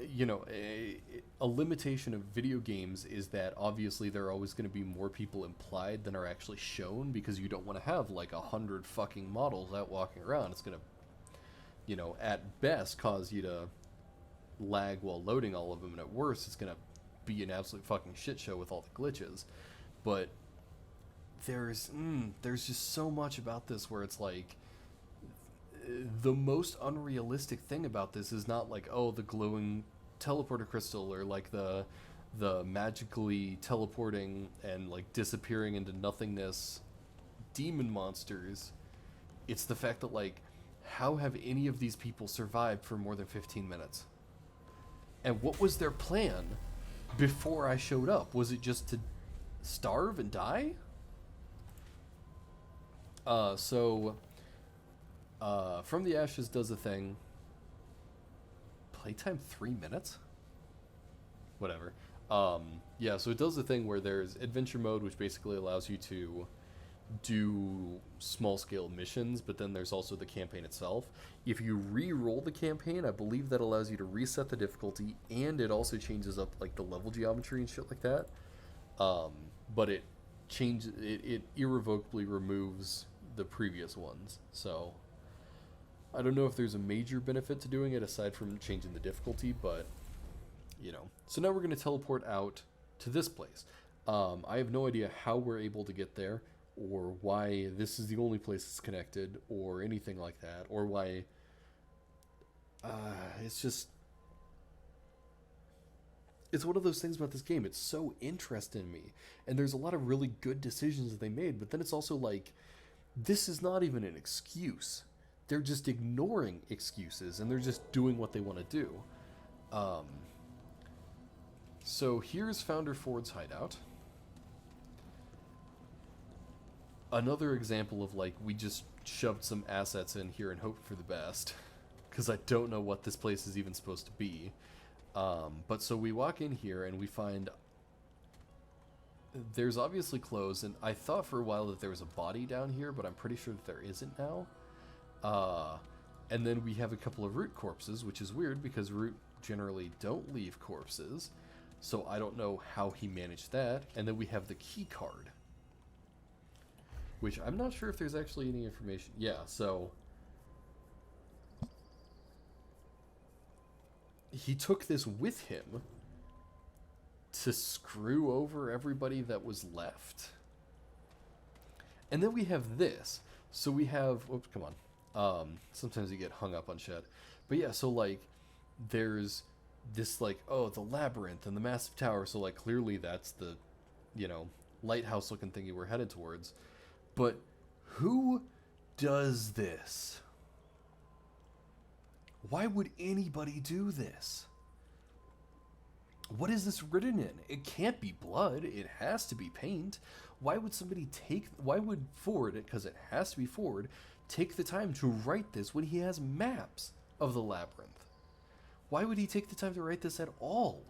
Speaker 1: you know, a limitation of video games is that obviously there are always going to be more people implied than are actually shown, because you don't want to have like 100 fucking models out walking around. It's going to, you know, at best cause you to lag while loading all of them, and at worst it's going to be an absolute fucking shit show with all the glitches. But there's just so much about this where it's like, the most unrealistic thing about this is not like, oh, the glowing teleporter crystal, or like the magically teleporting and like disappearing into nothingness demon monsters. It's the fact that like, how have any of these people survived for more than 15 minutes? And what was their plan before I showed up? Was it just to starve and die? From the Ashes does a thing. Playtime 3 minutes? Whatever. Yeah, so it does a thing where there's adventure mode, which basically allows you to do small-scale missions, but then there's also the campaign itself. If you re-roll the campaign, I believe that allows you to reset the difficulty, and it also changes up like the level geometry and shit like that. But it changes, it irrevocably removes the previous ones. So I don't know if there's a major benefit to doing it aside from changing the difficulty, but you know. So now we're going to teleport out to this place. I have no idea how we're able to get there, or why this is the only place that's connected, or anything like that, or why. It's just, it's one of those things about this game. It's so interesting to me, and there's a lot of really good decisions that they made, but then it's also like, this is not even an excuse. They're just ignoring excuses, and they're just doing what they want to do. So here's Founder Ford's hideout. Another example of like, we just shoved some assets in here and hoped for the best, because I don't know what this place is even supposed to be. But so we walk in here and we find there's obviously clothes, and I thought for a while that there was a body down here, but I'm pretty sure that there isn't now. And then we have a couple of Root corpses, which is weird because Root generally don't leave corpses, so I don't know how he managed that. And then we have the key card, which I'm not sure if there's actually any information. Yeah, so he took this with him to screw over everybody that was left. And then we have this. So we have, whoops, come on. Sometimes you get hung up on shit. But yeah, so like, there's this like, oh, the labyrinth and the massive tower. So like, clearly that's the, you know, lighthouse looking thingy we're headed towards. But who does this? Why would anybody do this? What is this written in? It can't be blood. It has to be paint. Why would somebody why would Ford, because it has to be Ford, take the time to write this when he has maps of the labyrinth? Why would he take the time to write this at all?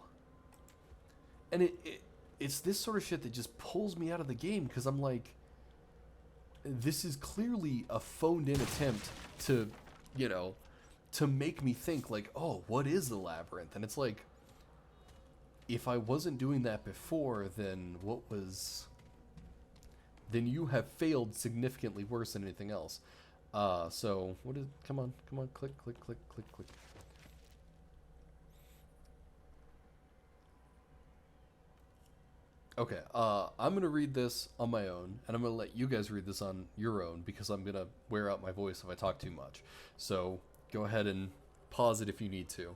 Speaker 1: And it's this sort of shit that just pulls me out of the game, because I'm like, this is clearly a phoned-in attempt to, you know, to make me think, like, oh, what is the labyrinth? And it's like, if I wasn't doing that before, then what was... Then you have failed significantly worse than anything else. So, what is... Come on, click, click, click, click, click. Okay, I'm going to read this on my own, and I'm going to let you guys read this on your own, because I'm going to wear out my voice if I talk too much. So, go ahead and pause it if you need to.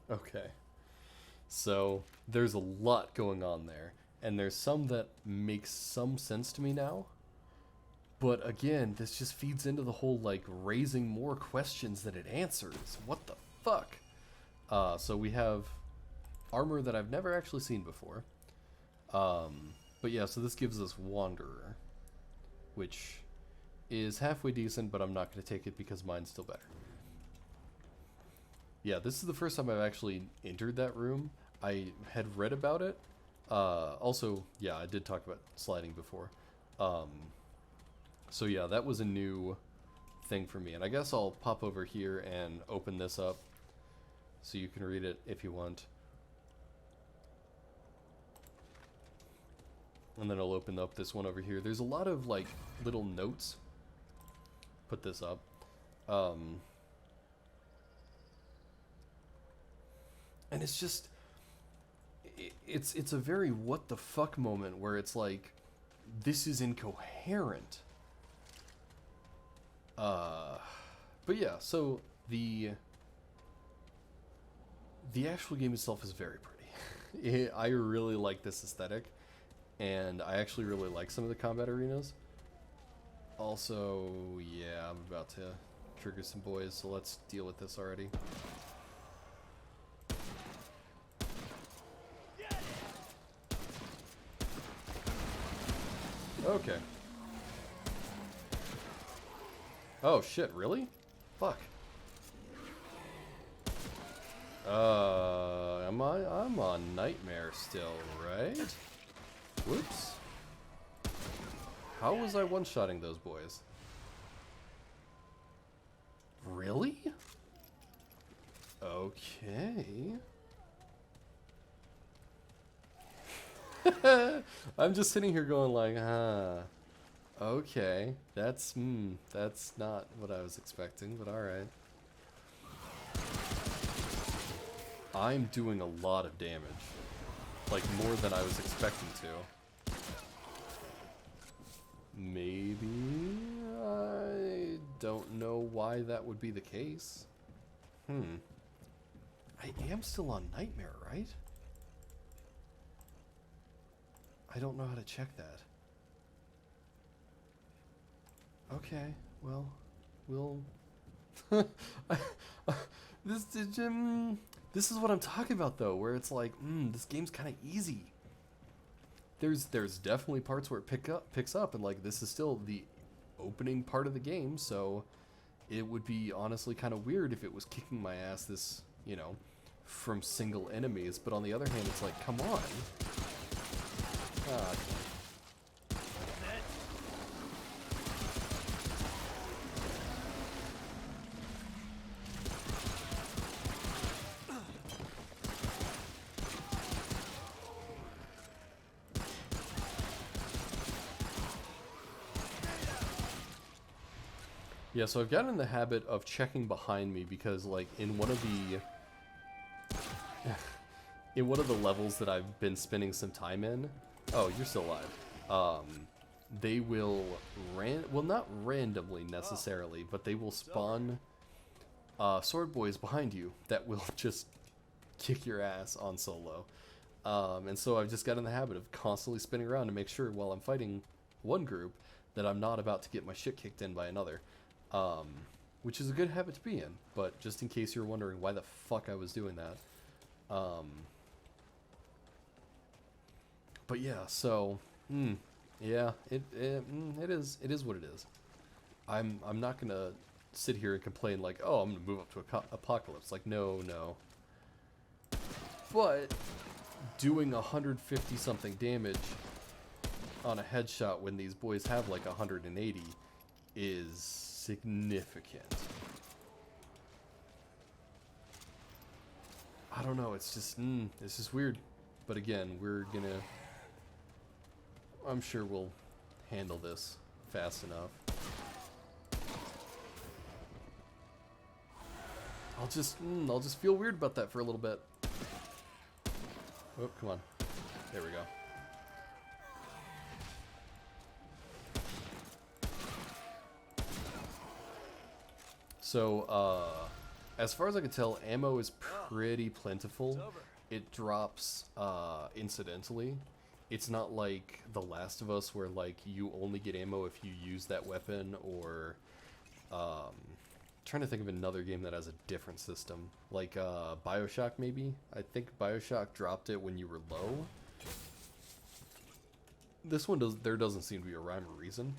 Speaker 1: Okay. So, there's a lot going on there, and there's some that makes some sense to me now. But again, this just feeds into the whole, like, raising more questions than it answers. What the fuck? So we have armor that I've never actually seen before. But yeah, so this gives us Wanderer, which is halfway decent, but I'm not going to take it because mine's still better. Yeah, this is the first time I've actually entered that room. I had read about it. Also, yeah, I did talk about sliding before. So yeah, that was a new thing for me. And I guess I'll pop over here and open this up so you can read it if you want. And then I'll open up this one over here. There's a lot of, like, little notes. Put this up. And it's just, it's a very what the fuck moment where it's like, this is incoherent. But yeah, so the actual game itself is very pretty. I really like this aesthetic, and I actually really like some of the combat arenas. Also, yeah, I'm about to trigger some boys, so let's deal with this already. Okay. Oh shit, really? Fuck. I'm on Nightmare still, right? Whoops. How was I one-shotting those boys? Really? Okay. I'm just sitting here going like, okay, that's not what I was expecting, but alright. I'm doing a lot of damage. Like, more than I was expecting to. Maybe I don't know why that would be the case. I am still on Nightmare, right? I don't know how to check that. Okay, well, we'll... this, this is what I'm talking about, though, where it's like, this game's kind of easy. There's definitely parts where it picks up, and like this is still the opening part of the game, so it would be honestly kind of weird if it was kicking my ass this, you know, from single enemies. But on the other hand, it's like, come on. Ah, yeah, so I've gotten in the habit of checking behind me because, like, in one of the levels that I've been spending some time in, oh, you're still alive. They will well, not randomly necessarily, but they will spawn sword boys behind you that will just kick your ass on solo. And so I've just got in the habit of constantly spinning around to make sure while I'm fighting one group that I'm not about to get my shit kicked in by another. Which is a good habit to be in, but just in case you're wondering why the fuck I was doing that. But yeah, so, yeah, it is what it is. I'm not gonna sit here and complain like, oh, I'm gonna move up to Apocalypse. Like, no. But doing 150 something damage on a headshot when these boys have like 180 is significant. I don't know, it's just weird. But again, I'm sure we'll handle this fast enough. I'll just feel weird about that for a little bit. Oh, come on. There we go. So, as far as I can tell, ammo is pretty plentiful. It drops incidentally. It's not like The Last of Us where like you only get ammo if you use that weapon, or trying to think of another game that has a different system. Like BioShock maybe? I think BioShock dropped it when you were low. This one there doesn't seem to be a rhyme or reason.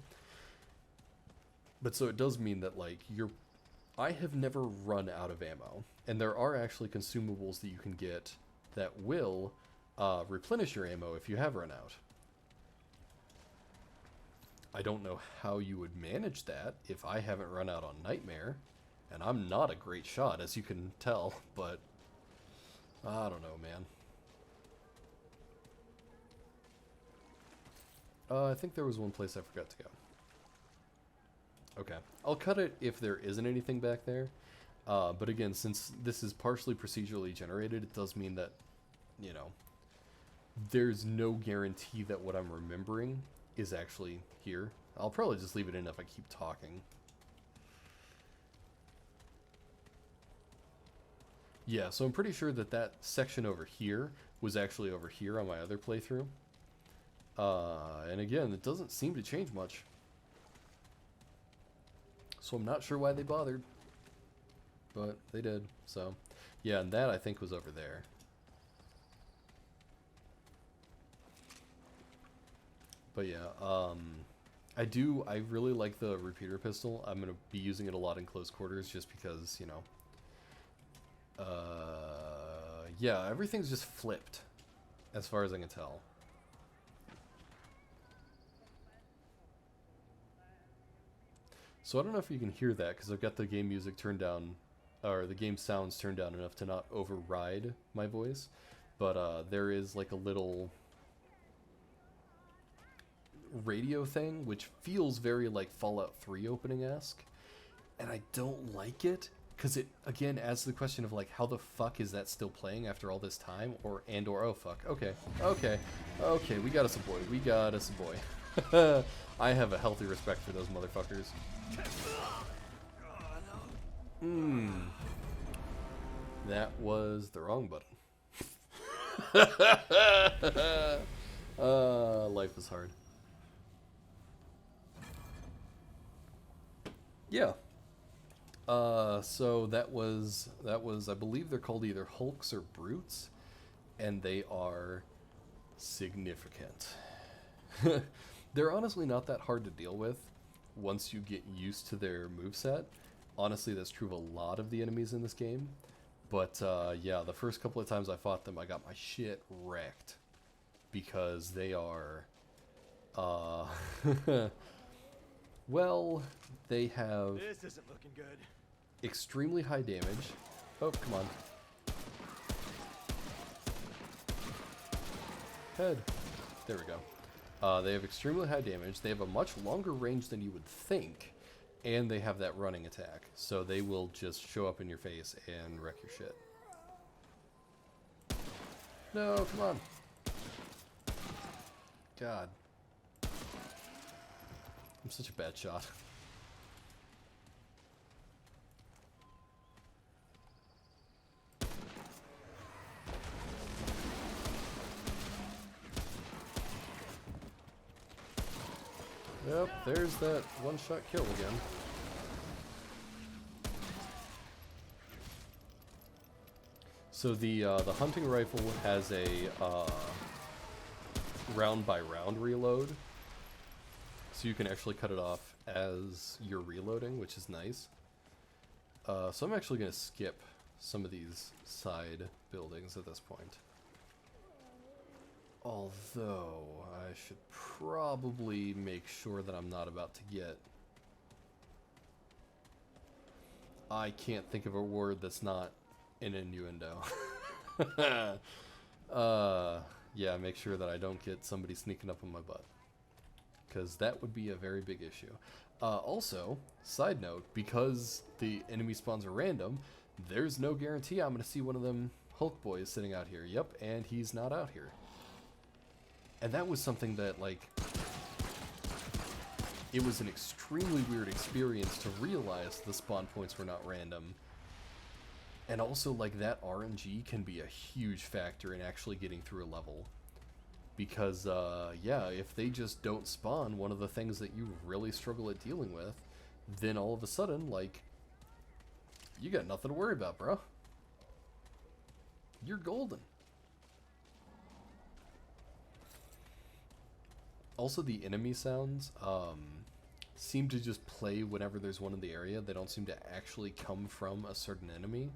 Speaker 1: But so it does mean that like I have never run out of ammo, and there are actually consumables that you can get that will replenish your ammo if you have run out. I don't know how you would manage that if I haven't run out on Nightmare, and I'm not a great shot, as you can tell, but I don't know, man. I think there was one place I forgot to go. Okay, I'll cut it if there isn't anything back there. But again, since this is partially procedurally generated, it does mean that, you know, there's no guarantee that what I'm remembering is actually here. I'll probably just leave it in if I keep talking. Yeah, so I'm pretty sure that that section over here was actually over here on my other playthrough. And again, it doesn't seem to change much. So I'm not sure why they bothered. But they did, so. Yeah, and that I think was over there. But yeah, I really like the repeater pistol. I'm going to be using it a lot in close quarters just because, you know. Yeah, everything's just flipped, as far as I can tell. So I don't know if you can hear that, because I've got the game music turned down, or the game sounds turned down enough to not override my voice. But there is like a little radio thing, which feels very like Fallout 3 opening-esque. And I don't like it, because it, again, adds the question of like, how the fuck is that still playing after all this time? Or oh fuck, okay, we got us a boy, I have a healthy respect for those motherfuckers. That was the wrong button. Life is hard. Yeah. So that was I believe they're called either Hulks or Brutes, and they are significant. They're honestly not that hard to deal with once you get used to their moveset. Honestly, that's true of a lot of the enemies in this game. But yeah, the first couple of times I fought them, I got my shit wrecked because they are well, they have
Speaker 3: This isn't looking good.
Speaker 1: extremely high damage. Oh, come on. Head. There we go. They have extremely high damage. They have a much longer range than you would think. And they have that running attack. So they will just show up in your face and wreck your shit. No, come on. God. I'm such a bad shot. Yep, there's that one-shot kill again. So the hunting rifle has a round-by-round reload, so you can actually cut it off as you're reloading, which is nice. So I'm actually going to skip some of these side buildings at this point. Although, I should probably make sure that I'm not about to get... I can't think of a word that's not an innuendo. Yeah, make sure that I don't get somebody sneaking up on my butt, because that would be a very big issue. Also, side note, because the enemy spawns are random, there's no guarantee I'm going to see one of them Hulk boys sitting out here. Yep, and he's not out here. And that was something that, like, it was an extremely weird experience to realize the spawn points were not random. And also, like, that RNG can be a huge factor in actually getting through a level. Because, yeah, if they just don't spawn one of the things that you really struggle at dealing with, then all of a sudden, like, you got nothing to worry about, bro. You're golden. Also, the enemy sounds seem to just play whenever there's one in the area. They don't seem to actually come from a certain enemy,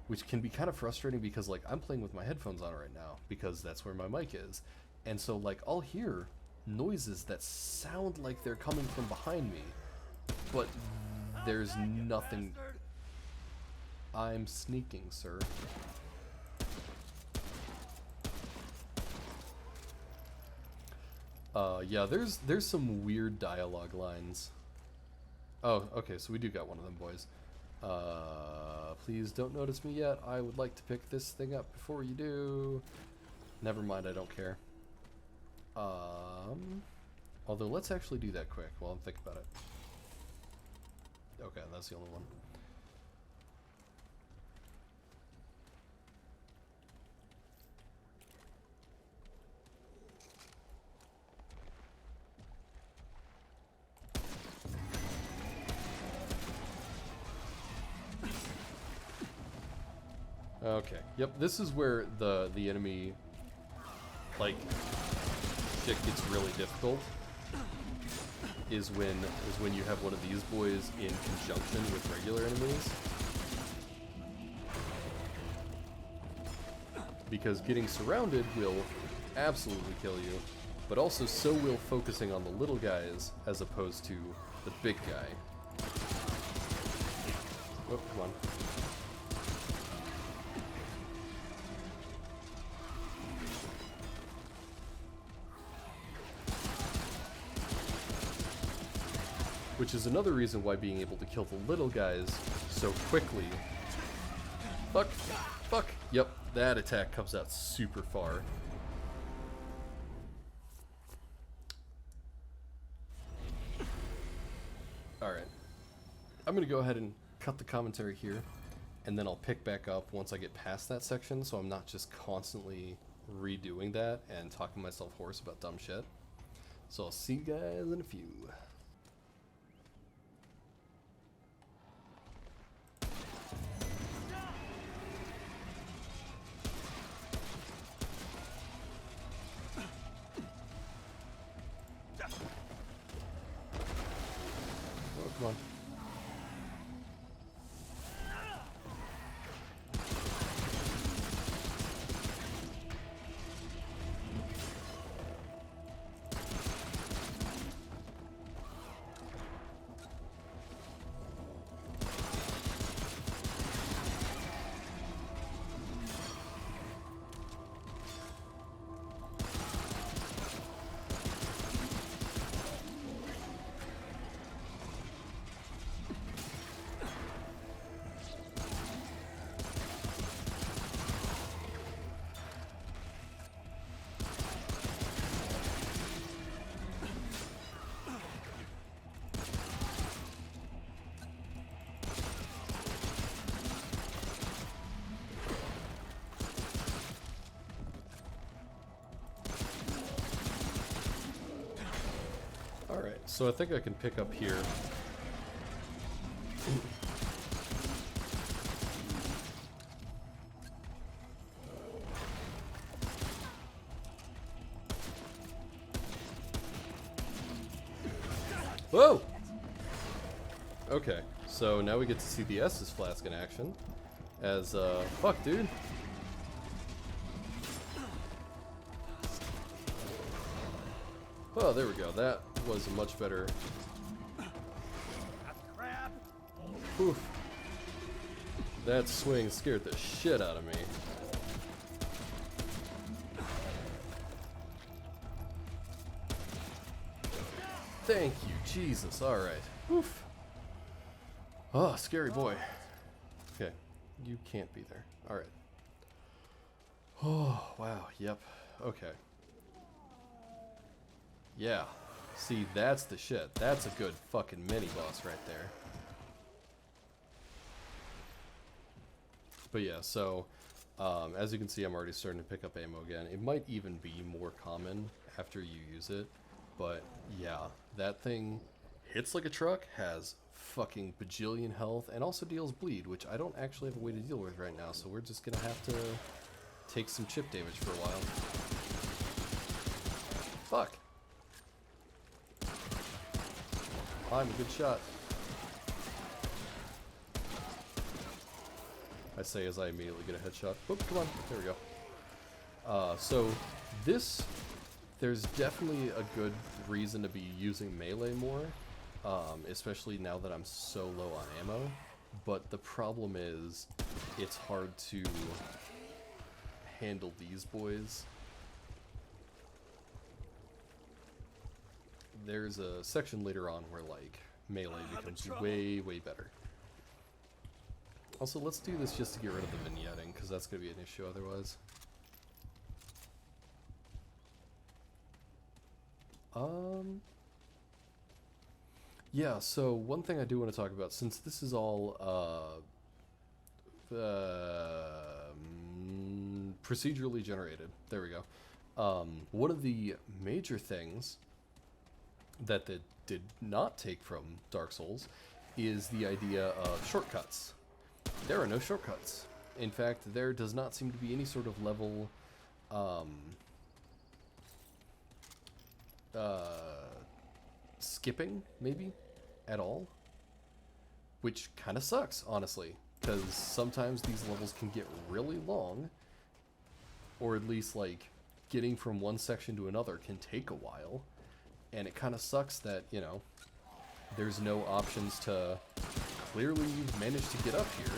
Speaker 1: which can be kind of frustrating because, like, I'm playing with my headphones on right now because that's where my mic is. And so, like, I'll hear noises that sound like they're coming from behind me, but there's nothing. I'm sneaking, sir. Yeah, there's some weird dialogue lines. Oh, okay, so we do got one of them boys. Please don't notice me yet. I would like to pick this thing up before you do. Never mind, I don't care. Although, let's actually do that quick while I'm thinking about it. Okay, that's the only one. Okay. Yep. This is where the enemy, like, shit gets really difficult. Is when you have one of these boys in conjunction with regular enemies. Because getting surrounded will absolutely kill you, but also so will focusing on the little guys as opposed to the big guy. Oh, come on. Which is another reason why being able to kill the little guys so quickly... Fuck! Fuck! Yep, that attack comes out super far. Alright. I'm gonna go ahead and cut the commentary here, and then I'll pick back up once I get past that section, so I'm not just constantly redoing that and talking myself hoarse about dumb shit. So I'll see you guys in a few. so I think I can pick up here. Whoa! Okay, so now we get to see the Estus flask in action. As, fuck, dude. Oh, there we go. That was a much better... Oof. That swing scared the shit out of me. Thank you, Jesus. Alright. Oof. Oh, scary boy. Okay. You can't be there. Alright. Oh, wow. Yep. Okay. Yeah. See, that's the shit. That's a good fucking mini-boss right there. But yeah, so, as you can see, I'm already starting to pick up ammo again. It might even be more common after you use it. But, yeah, that thing hits like a truck, has fucking bajillion health, and also deals bleed, which I don't actually have a way to deal with right now, so we're just gonna have to take some chip damage for a while. Fuck. I'm a good shot. I say as I immediately get a headshot. Oop, come on. There we go. So this, there's definitely a good reason to be using melee more, especially now that I'm so low on ammo. But the problem is, it's hard to handle these boys. There's a section later on where, like, melee becomes way, way better. Also, let's do this just to get rid of the vignetting, because that's going to be an issue otherwise. Yeah, so one thing I do want to talk about, since this is all, procedurally generated, there we go. One of the major things that they did not take from Dark Souls is the idea of shortcuts. There are no shortcuts. In fact, there does not seem to be any sort of level skipping, maybe, at all. Which kind of sucks, honestly, because sometimes these levels can get really long, or at least, like, getting from one section to another can take a while, and it kind of sucks that, you know, there's no options to clearly manage to get up here.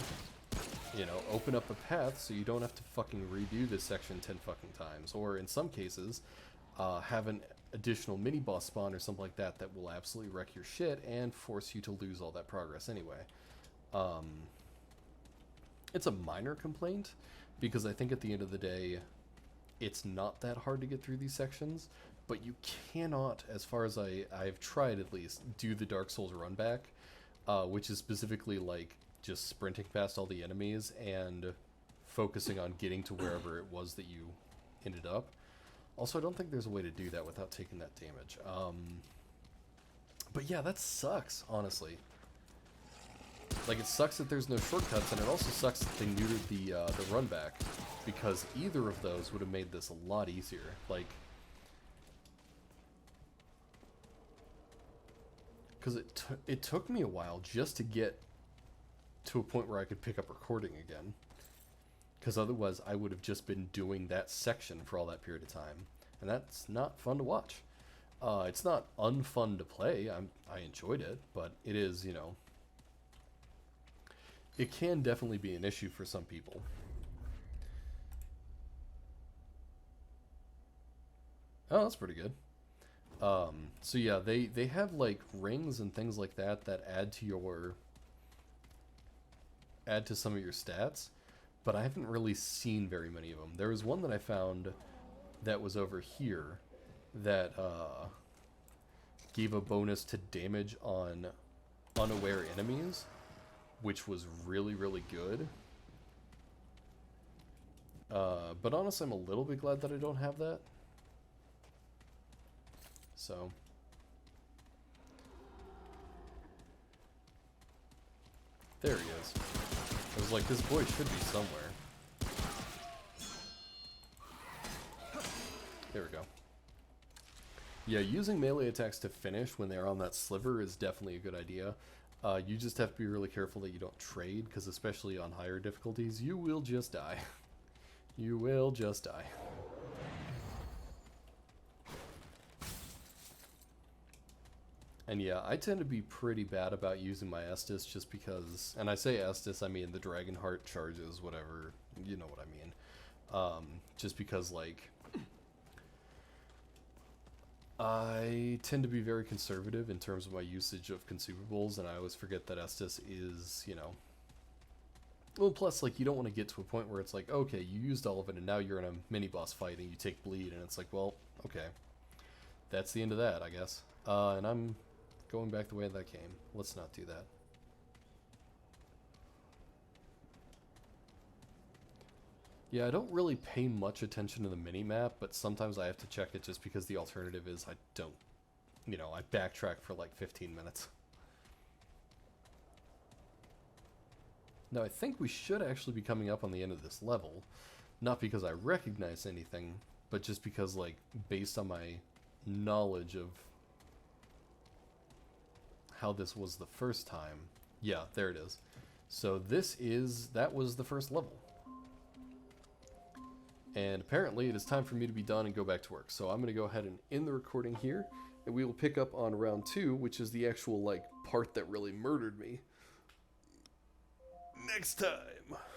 Speaker 1: You know, open up a path so you don't have to fucking redo this section 10 fucking times. Or in some cases, have an additional mini-boss spawn or something like that that will absolutely wreck your shit and force you to lose all that progress anyway. It's a minor complaint, because I think at the end of the day, it's not that hard to get through these sections, but you cannot, as far as I've tried at least, do the Dark Souls run back, which is specifically like just sprinting past all the enemies and focusing on getting to wherever it was that you ended up. Also, I don't think there's a way to do that without taking that damage. But yeah, that sucks, honestly. Like, it sucks that there's no shortcuts, and it also sucks that they neutered the run back, because either of those would have made this a lot easier. Like, because it took me a while just to get to a point where I could pick up recording again, because otherwise I would have just been doing that section for all that period of time, and that's not fun to watch. It's not unfun to play. I enjoyed it, but it is, you know, it can definitely be an issue for some people. Oh, that's pretty good. So yeah, they have like rings and things like that that add to some of your stats, but I haven't really seen very many of them. There was one that I found that was over here that gave a bonus to damage on unaware enemies, which was really, really good. But honestly, I'm a little bit glad that I don't have that. So, There he is. I was like, this boy should be somewhere. There we go. Yeah, using melee attacks to finish when they're on that sliver is definitely a good idea. You just have to be really careful that you don't trade, because especially on higher difficulties, you will just die. You will just die. And yeah, I tend to be pretty bad about using my Estus just because, and I say Estus, I mean the Dragonheart charges, whatever, you know what I mean. Just because, like, I tend to be very conservative in terms of my usage of consumables, and I always forget that Estus is, you know, well, plus, like, you don't want to get to a point where it's like, okay, you used all of it, and now you're in a mini-boss fight, and you take bleed, and it's like, well, okay, that's the end of that, I guess. And I'm going back the way that came. Let's not do that. Yeah, I don't really pay much attention to the mini-map, but sometimes I have to check it just because the alternative is I don't, you know, I backtrack for like 15 minutes. Now, I think we should actually be coming up on the end of this level. Not because I recognize anything, but just because, like, based on my knowledge of how this was the first time. Yeah, there it is. So that was the first level. And apparently it is time for me to be done and go back to work. So I'm going to go ahead and end the recording here, and we will pick up on round 2, which is the actual, like, part that really murdered me next time.